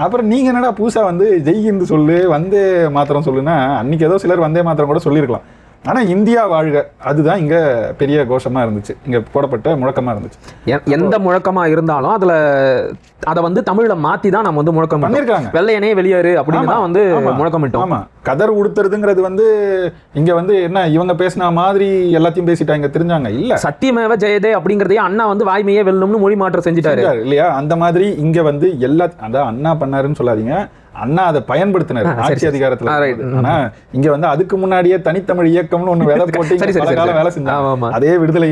அப்புறம் நீங்க என்னடா புதுசா வந்து ஜெய் ஹிந்த் சொல்லு, வந்தே மாத்திரம் சொல்லுன்னா, அன்னைக்கு ஏதோ சிலர் வந்தே மாத்திரம் கூட சொல்லியிருக்கலாம். ஆனா இந்தியா வாழ்க அதுதான் இங்க பெரிய கோஷமா இருந்துச்சு, இங்க போடப்பட்ட முழக்கமா இருந்துச்சு. எந்த முழக்கமா இருந்தாலும் அதுல அதை வந்து தமிழ்ல மாத்தி தான் நம்ம வந்து முழக்கம் பண்ணிருக்காங்க. வெள்ளையனே வெளியேறு அப்படின்னு தான் வந்து முழக்கமிட்டோம். ஆமா, கதர் உடுத்துறதுங்கிறது வந்து இங்க வந்து என்ன இவங்க பேசின மாதிரி எல்லாத்தையும் பேசிட்டாங்க, தெரிஞ்சாங்க இல்ல. சத்தியமேவ ஜெயதே அப்படிங்கறதையே அண்ணா வந்து வாய்மையே வெல்லும்னு மொழி மாற்றம் செஞ்சுட்டாரு இல்லையா? அந்த மாதிரி இங்க வந்து எல்லா அதான் அண்ணா பண்ணாருன்னு சொல்லாதீங்க, அண்ணா அதை பயன்படுத்தினார் ஆட்சி அதிகாரத்துல. ஆனா இங்க வந்து அதுக்கு முன்னாடியே தனித்தமிழ் இயக்கம்னு ஒண்ணு வேலை போட்டு பல காலம் வேலை செஞ்சாங்க, அதே விடுதலை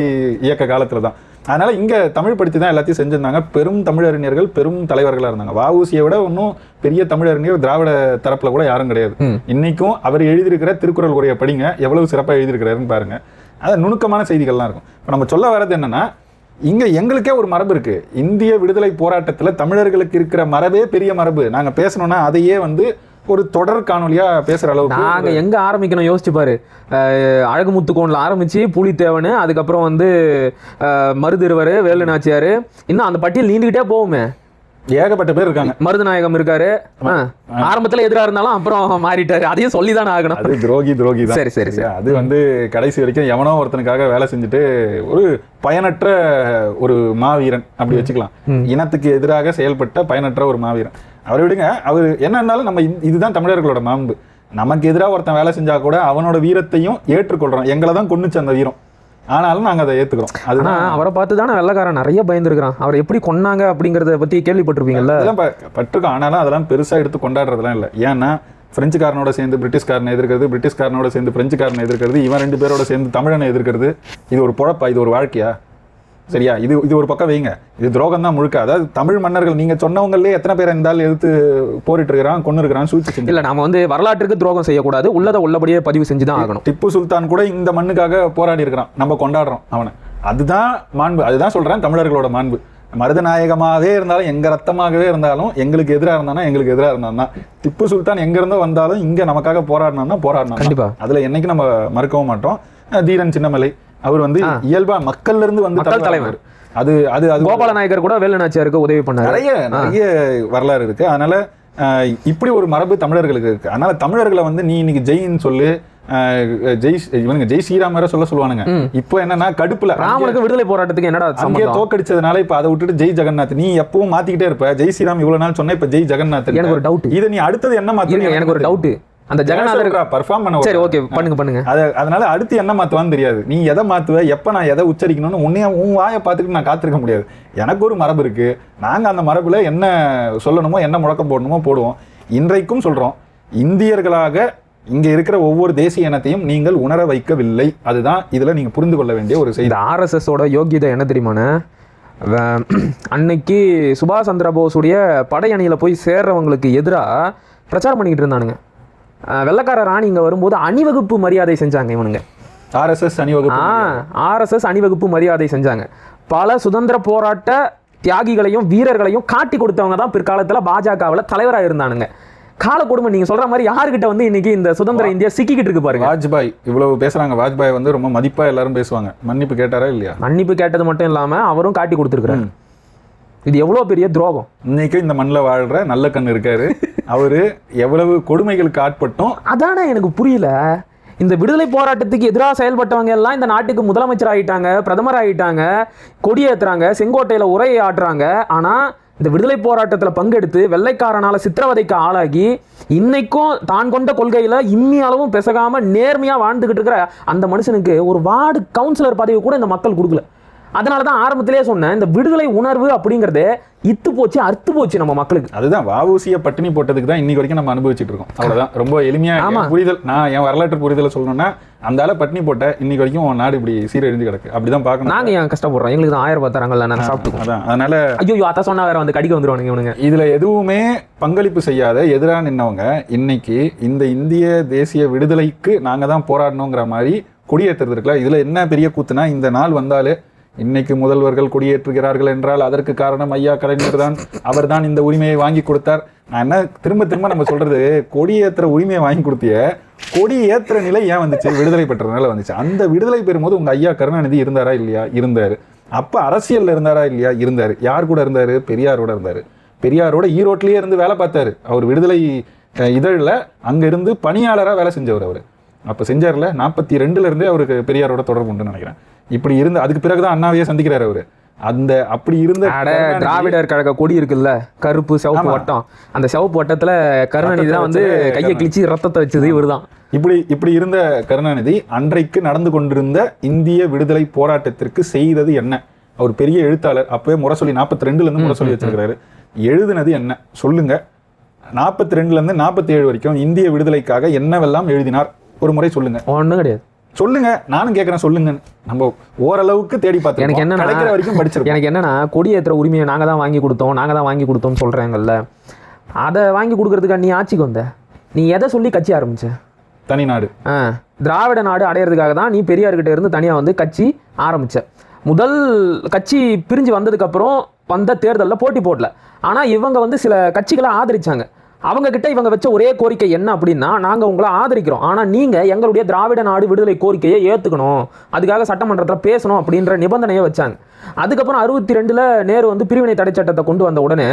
இயக்க காலத்துலதான். அதனால இங்க தமிழ் படித்து தான் எல்லாத்தையும் செஞ்சிருந்தாங்க. பெரும் தமிழறிஞர்கள், பெரும் தலைவர்களா இருந்தாங்க. வஉசியை விட இன்னும் பெரிய தமிழறிஞர் திராவிட தரப்புல கூட யாரும் கிடையாது. இன்னைக்கும் அவர் எழுதியிருக்கிற திருக்குறள் உரையை படிங்க, எவ்வளவு சிறப்பா எழுதியிருக்கிறாருன்னு பாருங்க. அது நுணுக்கமான செய்திகள்லாம் இருக்கும். இப்ப நம்ம சொல்ல வர்றது என்னன்னா, இங்க எங்களுக்கே ஒரு மரபு இருக்கு. இந்திய விடுதலை போராட்டத்துல தமிழர்களுக்கு இருக்கிற மரபே பெரிய மரபு. நாங்க பேசணும்னா அதையே வந்து ஒரு தொடர் காணொலியா பேசுற அளவுக்கு நாங்க எங்க ஆரம்பிக்கணும் யோசிச்சு பாரு. அழகுமுத்துக்கோன்ல ஆரம்பிச்சு புலித்தேவனு, அதுக்கப்புறம் வந்து மருதிருவர், வேலு நாச்சியாரு, இன்னும் அந்த பட்டியல் நீண்டுகிட்டே போகுமே. ஏகப்பட்ட பேர் இருக்காங்க. மருதநாயகம் இருக்காரு, ஆரம்பத்துல எதிரா இருந்தாலும் அப்புறம் மாறிட்டாரு, அதையும் சொல்லிதானே ஆகணும். அது துரோகி தான். சரி சரி சரி. அது வந்து கடைசி வரைக்கும் எவனோ ஒருத்தனுக்காக வேலை செஞ்சுட்டு ஒரு பயனற்ற ஒரு மாவீரன் அப்படி வச்சுக்கலாம். இனத்துக்கு எதிராக செயல்பட்ட பயனற்ற ஒரு மாவீரன். அவரை விடுங்க, அவர் என்னன்னாலும் நம்ம இதுதான் தமிழர்களோட மாண்பு. நமக்கு எதிராக ஒருத்தன் வேலை செஞ்சா கூட அவனோட வீரத்தையும் ஏற்றுக்கொள்றோம். எங்களை தான் கொன்னுச்சு அந்த வீரம், ஆனாலும் நாங்க அதை ஏத்துக்கிறோம். அதுதான் அவரை பார்த்து தானே வெள்ளக்காரன் நிறைய பயந்துருக்கான். அவர் எப்படி கொன்னாங்க அப்படிங்கறத பத்தி கேள்விப்பட்டிருப்பீங்கல்ல? பட்டிருக்கோம். ஆனாலும் அதெல்லாம் பெருசா எடுத்து கொண்டாடுறதுலாம் இல்லை. ஏன்னா பிரெஞ்சுக்காரனோட சேர்ந்து பிரிட்டிஷ்காரனை எதிர்க்கிறது, பிரிட்டிஷ்காரனோட சேர்ந்து பிரெஞ்சுக்காரனை எதிர்க்கிறது, இவன் 2 பேரோட சேர்ந்து தமிழனை எதிர்க்கிறது, இது ஒரு பொழப்பா? இது ஒரு வாழ்க்கையா? சரியா? இது ஒரு பக்கம் வைங்க, இது துரோகம் தான் முழுக்க. அதாவது தமிழ் மன்னர்கள் நீங்க சொன்னவங்களே எத்தனை பேர் இருந்தாலும் எதிர்த்து போரிட்டு இருக்கிறான், கொண்டு இருக்கிறான், சூழ்ச்சி செஞ்சு. இல்ல, நாம வந்து வரலாற்றுக்கு துரோகம் செய்யக்கூடாது, உள்ளதை உள்ளபடியே பதிவு செஞ்சுதான் ஆகணும். திப்பு சுல்தான் கூட இந்த மண்ணுக்காக போராடி இருக்கிறான், நம்ம கொண்டாடுறோம் அவனை. அதுதான் மாண்பு. அதுதான் சொல்றேன் தமிழர்களோட மாண்பு. மருதநாயகமாகவே இருந்தாலும், எங்க ரத்தமாகவே இருந்தாலும், எங்களுக்கு எதிராக இருந்தானா எங்களுக்கு எதிராக இருந்தான்னா, திப்பு சுல்தான் எங்க இருந்தோ வந்தாலும் இங்க நமக்காக போராடினா போராடினா கண்டிப்பா. அதுல என்னைக்கு நம்ம மறுக்கவும் மாட்டோம். தீரன் சின்னமலை அவர் வந்து இயல்பா மக்கள்ல இருந்து வந்து தலைவர். அது அது கோபால நாயக்கர் கூட வேலு நாச்சியாருக்கு உதவி பண்ணாரு. நிறைய வரலாறு இருக்கு. அதனால இப்படி ஒரு மரபு தமிழர்களுக்கு இருக்கு. அதனால தமிழர்களை வந்து நீ இன்னைக்கு ஜெயின்னு சொல்லு, இவனுங்க ஜெய் ஸ்ரீராம் வேற சொல்லுவானுங்க. இப்போ என்னன்னா கடுப்புல ராமனுக்கு விடுதலை போராட்டத்துக்கு என்னடா அங்கே தோக்கடிச்சதுனால இப்ப அதை விட்டுட்டு ஜெய் ஜெகநாத் நீ எப்பவும் மாத்திக்கிட்டே இருப்ப. ஜெய் ஸ்ரீராம் இவ்வளவு நாள் சொன்ன, இப்ப ஜெய் ஜெகநாத். எனக்கு ஒரு டவுட், இதை நீ அடுத்தது என்ன மாத்துறீங்க? எனக்கு ஒரு டவுட். அந்த ஜெகநாதர் பெர்ஃபார்ம் பண்ண, சரி ஓகே பண்ணுங்க. அதனால அடுத்து என்ன மாத்துவான்னு தெரியாது. நீ எதை மாத்துவ, எப்ப நான் எதை உச்சரிக்கணும்னு உன் வாயை பார்த்துட்டு நான் காத்திருக்க முடியாது. எனக்கு ஒரு மரபு இருக்கு. நாங்க அந்த மரபுல என்ன சொல்லணுமோ, என்ன முழக்கம் போடணுமோ போடுவோம். இன்றைக்கும் சொல்றோம், இந்தியர்களாக இங்க இருக்கிற ஒவ்வொரு தேசிய இனத்தையும் நீங்கள் உணர வைக்கவில்லை. அதுதான் இதுல நீங்க புரிந்து கொள்ள வேண்டிய ஒரு செய்தி. RSS ஓட யோகியதை என்ன தெரியுமாண்ணே? அன்னைக்கு சுபாஷ் சந்திர போஸுடைய படையணியில போய் சேர்றவங்களுக்கு எதிராக பிரச்சாரம் பண்ணிக்கிட்டு இருந்தானுங்க. வெள்ளக்கார ராணி இங்க வரும்போது அணிவகுப்பு மரியாதை செஞ்சாங்க இவனுங்க. RSS அணிவகுப்பு மரியாதை செஞ்சாங்க. பல சுதந்திர போராட்ட தியாகிகளையும் வீரர்களையும் காட்டி கொடுத்தவங்க தான் பிற்காலத்துல பாஜகவில் தலைவராக இருந்தானுங்க. கால கொடுமை. நீங்க சொல்ற மாதிரி யாருக்கிட்ட வந்து இன்னைக்கு இந்த சுதந்திர இந்தியா சிக்கிக்கிட்டு இருக்கு பாருங்க. வாஜ்பாய் இவ்வளவு பேசுறாங்க. வாஜ்பாய் வந்து ரொம்ப மதிப்பா எல்லாரும் பேசுவாங்க. மன்னிப்பு கேட்டாரா இல்லையா? மன்னிப்பு கேட்டது மட்டும் இல்லாம அவரும் காட்டி கொடுத்துருக்காரு. இது எவ்வளவு பெரிய துரோகம். இன்னைக்கு இந்த மண்ணில் வாழ்ற நல்ல கண் இருக்காரு. அவரு எவ்வளவு கொடுமைகளுக்கு ஆட்பட்டும் அதானே எனக்கு புரியல. இந்த விடுதலை போராட்டத்துக்கு எதிராக செயல்பட்டவங்க எல்லாம் இந்த நாட்டுக்கு முதலமைச்சர் ஆகிட்டாங்க, பிரதமர் ஆகிட்டாங்க, கொடியேற்றுறாங்க, செங்கோட்டையில உரையை ஆட்டுறாங்க. ஆனா இந்த விடுதலை போராட்டத்தில் பங்கெடுத்து வெள்ளைக்காரனால சித்திரவதைக்கு ஆளாகி இன்னைக்கும் தான் கொண்ட கொள்கையில இம்மி அளவும் பெசகாம நேர்மையா வாழ்ந்துகிட்டு இருக்கிற அந்த மனுஷனுக்கு ஒரு வார்டு கவுன்சிலர் பதவி கூட இந்த மக்கள் கொடுக்கல. அதனால தான் ஆரம்பத்திலே சொன்னேன், இந்த விடுதலை உணர்வு அப்படிங்கிறது இத்து போச்சு, அறுத்து போச்சு நம்ம மக்களுக்கு. அதுதான் வஉசியை பட்டினி போட்டதுக்கு தான் இன்னைக்கு வரைக்கும் நம்ம அனுபவிச்சுட்டு இருக்கோம். அவ்வளவுதான். ரொம்ப எளிமையா புரிதல். நான் என் வரலாற்று புரிதலை சொல்லணும்னா அந்த ஆளை பட்டினி போட்ட இன்னைக்கு வரைக்கும் உன் நாடு இப்படி சீரழிஞ்சு கிடக்கு. அப்படிதான் பார்க்கணும். நாங்க ஏன் கஷ்டப்படுறோம்? எங்களுக்கு 1000 ரூபாய் தராங்கல்ல, நான் சாப்பிட்டுக்கோம். அதான். அதனால ஐயோ அத சொன்னா வேற வந்து கடிக்க வந்துருவானுங்க இவனுங்க. இதுல எதுவுமே பங்களிப்பு செய்யாத எதிராக நின்னவங்க இன்னைக்கு இந்த இந்திய தேசிய விடுதலைக்கு நாங்க தான் போராடணுங்கிற மாதிரி கொடியேற்றுறது இருக்குல்ல. இதுல என்ன பெரிய கூத்துனா, இந்த நாள் வந்தாலே இன்னைக்கு முதல்வர்கள் கொடியேற்றுகிறார்கள் என்றால் அதற்கு காரணம் ஐயா கலைஞர் தான், அவர் தான் இந்த உரிமையை வாங்கி கொடுத்தார். நான் என்ன திரும்ப திரும்ப நம்ம சொல்றது, கொடியேற்ற உரிமையை வாங்கி கொடுத்திய கொடி ஏற்ற நிலை ஏன் வந்துச்சு? விடுதலை பெற்றதுனால வந்துச்சு. அந்த விடுதலை பெறும்போது உங்க ஐயா கருணாநிதி இருந்தாரா இல்லையா? இருந்தாரு. அப்ப அரசியல்ல இருந்தாரா இல்லையா? இருந்தாரு. யார் கூட இருந்தாரு? பெரியாரோட இருந்தாரு. பெரியாரோட ஈரோட்லயே இருந்து வேலை பார்த்தாரு. அவர் விடுதலை இதழில் அங்க இருந்து பணியாளரா வேலை செஞ்சவர். அவரு அப்ப செஞ்சார்ல. 42ல இருந்தே அவருக்கு பெரியாரோட தொடர்பு உண்டுன்னு நினைக்கிறேன். இப்படி இருந்து அதுக்கு பிறகுதான் அண்ணாவையே சந்திக்கிறாரு அவரு. அந்த அப்படி இருந்த திராவிடர் கழக கொடி இருக்குல்ல, கருப்பு சிவப்பு வட்டம், அந்த சிவப்பு வட்டத்துல கருணாநிதி தான் வந்து கையை கிழிச்சு ரத்தத்தை வச்சது இவருதான். இப்படி இருந்த கருணாநிதி அன்றைக்கு நடந்து கொண்டிருந்த இந்திய விடுதலை போராட்டத்திற்கு செய்தது என்ன? அவர் பெரிய எழுத்தாளர். அப்பவே முரசொலி 42ல இருந்து முரசொலி வச்சிருக்கிறாரு. எழுதுனது என்ன சொல்லுங்க? 42ல இருந்து 47 வரைக்கும் இந்திய விடுதலைக்காக என்னவெல்லாம் எழுதினார்? ஒரு முறை சொல்லுங்க. ஒண்ணும் கிடையாது. சொல்லுங்க. நானும் கேட்கறேன், சொல்லுங்க. நம்ம ஓரளவுக்கு தேடி பார்த்தோம். எனக்கு என்ன கிடைக்கிற வரைக்கும் படிச்சிருக்கோம். எனக்கு என்னன்னா, கொடியேற்ற உரிமையை நாங்க தான் வாங்கி கொடுத்தோம் சொல்றாங்கல்ல. அதை வாங்கி கொடுக்கறதுக்கு நீ ஆட்சிக்கு வந்த, நீ எதை சொல்லி கட்சி ஆரம்பிச்ச? தனிநாடு, திராவிட நாடு அடையிறதுக்காக தான் நீ பெரியார்கிட்ட இருந்து தனியா வந்து கட்சி ஆரம்பிச்ச. முதல் கட்சி பிரிஞ்சு வந்ததுக்கு அப்புறம் வந்த தேர்தலில் போட்டி போடல. ஆனா இவங்க வந்து சில கட்சிகளை ஆதரிச்சாங்க. அவங்க கிட்ட இவங்க வச்ச ஒரே கோரிக்கை என்ன அப்படின்னா, நாங்க உங்களை ஆதரிக்கிறோம், ஆனா நீங்க எங்களுடைய திராவிட நாடு விடுதலை கோரிக்கையை ஏத்துக்கணும், அதுக்காக சட்டமன்றத்தில் பேசணும் அப்படின்ற நிபந்தனையை வச்சாங்க. அதுக்கப்புறம் 62ல நேரு வந்து பிரிவினை தடை சட்டத்தை கொண்டு வந்த உடனே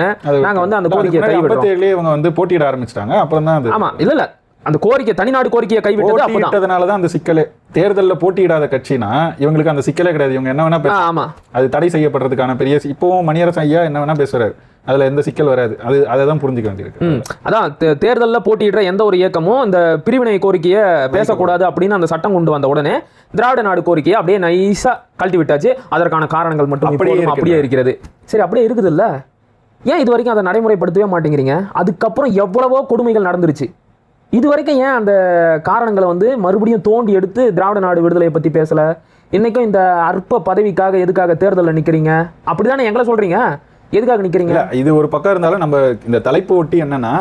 நாங்க வந்து அந்த கோரிக்கையை கைவிட்டோம். இவங்க வந்து போட்டியிட ஆரம்பிச்சிட்டாங்க. அப்புறம் தான் ஆமா இல்ல அந்த கோரிக்கை தனிநாடு கோரிக்கையை கைவிட்டதுனாலதான் அந்த சிக்கலே. தேர்தலில் போட்டியிடாத கட்சினா இவங்களுக்கு அந்த சிக்கலே கிடையாது. இவங்க என்ன வேணா ஆமா அது தடை செய்யப்படுறதுக்கான பெரிய இப்பவும் மணியரசன் ஐயா என்ன வேணா பேசுறாரு. அதுல எந்த சிக்கல் வராது. அதை தான் புரிஞ்சுக்க வேண்டியிருக்கு. அதான் தேர்தலில் போட்டியிடுற எந்த ஒரு இயக்கமும் இந்த பிரிவினை கோரிக்கையை பேசக்கூடாது அப்படின்னு அந்த சட்டம் கொண்டு வந்த உடனே திராவிட நாடு கோரிக்கையை அப்படியே நைஸா கழட்டி விட்டாச்சு. அதற்கான காரணங்கள் மட்டும் அப்படியே இருக்கிறது. சரி, அப்படியே இருக்குது இல்ல, ஏன் இது வரைக்கும் அதை நடைமுறைப்படுத்தவே மாட்டேங்கிறீங்க? அதுக்கப்புறம் எவ்வளவோ கொடுமைகள் நடந்துருச்சு. இது வரைக்கும் ஏன் அந்த காரணங்களை வந்து மறுபடியும் தோண்டி எடுத்து திராவிட நாடு விடுதலையை பத்தி பேசல? இன்னைக்கும் இந்த அற்ப பதவிக்காக எதுக்காக தேர்தலில் நிக்கிறீங்க? அப்படிதானே எங்களை சொல்றீங்க? எதுக்காக நிக்கிறீங்க? இது ஒரு பக்கம் இருந்தாலும் நம்ம இந்த தலைப்பு ஒட்டி என்னன்னா,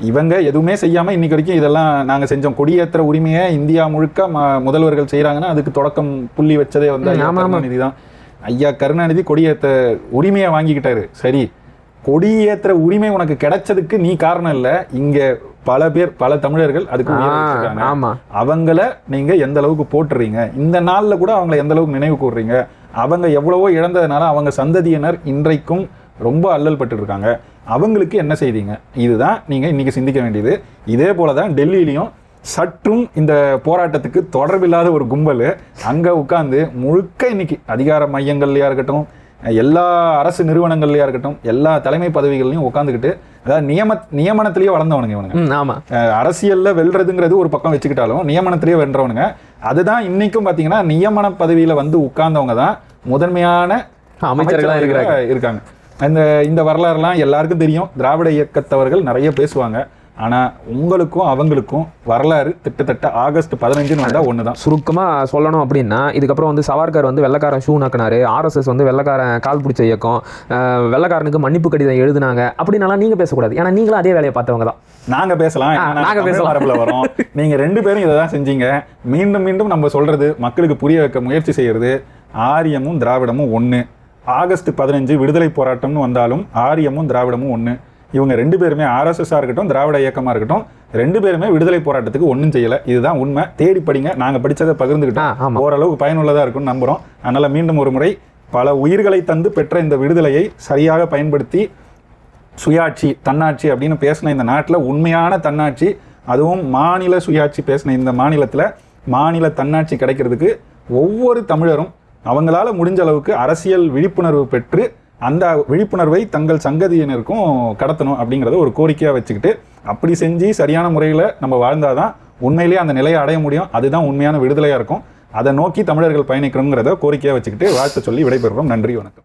இவங்க எதுவுமே செய்யாம இன்னைக்கு வரைக்கும் இதெல்லாம் நாங்க செஞ்சோம். கொடியேற்ற உரிமையை இந்தியா முழுக்க முதல்வர்கள் செய்யறாங்கன்னா அதுக்கு தொடக்கம் புள்ளி வச்சதே வந்து கருணாநிதி தான். ஐயா கருணாநிதி கொடியேற்ற உரிமையை வாங்கிக்கிட்டாரு. சரி, கொடியேற்ற உரிமை உனக்கு கிடைச்சதுக்கு நீ காரணம் இல்ல. இங்க பல பேர், பல தமிழர்கள் அதுக்கு அவங்கள நீங்க எந்த அளவுக்கு போட்டுறீங்க, இந்த நாள்ல கூட அவங்களை எந்த அளவுக்கு நினைவு கூறுறீங்க. அவங்க எவ்வளவோ இழந்ததுனால அவங்க சந்ததியினர் இன்றைக்கும் ரொம்ப அல்லல் பட்டு இருக்காங்க. அவங்களுக்கு என்ன செய்தீங்க? இதுதான் நீங்க இன்னைக்கு சிந்திக்க வேண்டியது. இதே போலதான் டெல்லியிலையும் சற்றும் இந்த போராட்டத்துக்கு தொடர்பில்லாத ஒரு கும்பல் அங்க உட்கார்ந்து முழுக்க இன்னைக்கு அதிகார மையங்கள்லயா இருக்கட்டும், எல்லா அரசு நிறுவனங்கள்லயா இருக்கட்டும், எல்லா தலைமை பதவிகள்லையும் உட்காந்துக்கிட்டு, அதாவது நியமனத்திலேயே வளர்ந்தவனுங்க இவனுங்க. அரசியல்ல வெல்றதுங்கிறது ஒரு பக்கம் வச்சுக்கிட்டாலும் நியமனத்திலேயே வென்றவனுங்க. அதுதான் இன்னைக்கும் பாத்தீங்கன்னா நியமன பதவியில வந்து உட்கார்ந்தவங்க தான் முதன்மையான அமைச்சர்களா இருக்காங்க. இந்த வரலாறுலாம் எல்லாருக்கும் தெரியும். திராவிட இயக்கத்தவர்கள் நிறைய பேசுவாங்க. ஆனா உங்களுக்கும் அவங்களுக்கும் வரலாறு கிட்டத்தட்ட ஆகஸ்ட் 15 வந்தா ஒண்ணுதான். சுருக்கமா சொல்லணும் அப்படின்னா, இதுக்கப்புறம் வந்து சவார்கர் வந்து வெள்ளக்காரன் ஷூ நக்கினாரு, RSS வந்து வெள்ளக்காரன் கால் பிடிச்ச இயக்கம், வெள்ளக்காரனுக்கு மன்னிப்பு கடிதம் எழுதுனாங்க அப்படின்னாலாம் நீங்க பேசக்கூடாது. ஏன்னா நீங்களும் அதே வேலையை பார்த்தவங்க தான். நாங்க பேசலாம் வரோம். நீங்க 2 பேரும் இதை தான் செஞ்சீங்க. மீண்டும் மீண்டும் நம்ம சொல்றது, மக்களுக்கு புரிய வைக்க முயற்சி செய்யறது, ஆரியமும் திராவிடமும் ஒண்ணு. ஆகஸ்ட் 15 விடுதலை போராட்டம்னு வந்தாலும் ஆரியமும் திராவிடமும் ஒண்ணு. இவங்க 2 பேருமே RSS-ஆ இருக்கட்டும், திராவிட இயக்கமா இருக்கட்டும், 2 பேருமே விடுதலை போராட்டத்துக்கு ஒன்றும் செய்யல. இதுதான் உண்மை. தேடி படிங்க. நாங்க படிச்சதை பகிர்ந்துக்கிட்டோம். ஓரளவுக்கு பயனுள்ளதா இருக்கும்னு நம்புறோம். அதனால மீண்டும் ஒரு முறை, பல உயிர்களை தந்து பெற்ற இந்த விடுதலையை சரியாக பயன்படுத்தி சுயாட்சி, தன்னாட்சி அப்படின்னு பேசின இந்த நாட்டில் உண்மையான தன்னாட்சி, அதுவும் மாநில சுயாட்சி பேசின இந்த மாநிலத்தில் மாநில தன்னாட்சி கிடைக்கிறதுக்கு ஒவ்வொரு தமிழரும் அவங்களால முடிஞ்ச அளவுக்கு அரசியல் விழிப்புணர்வு பெற்று அந்த விழிப்புணர்வை தங்கள் சங்கதியினருக்கும் கடத்தணும் அப்படிங்கிறத ஒரு கோரிக்கையாக வச்சுக்கிட்டு அப்படி செஞ்சு சரியான முறையில் நம்ம வாழ்ந்தாதான் உண்மையிலேயே அந்த நிலையை அடைய முடியும். அதுதான் உண்மையான விடுதலையாக இருக்கும். அதை நோக்கி தமிழர்கள் பயணிக்கணுங்கிறத கோரிக்கையாக வச்சுக்கிட்டு வாழ்த்து சொல்லி விடைபெறுறோம். நன்றி, வணக்கம்.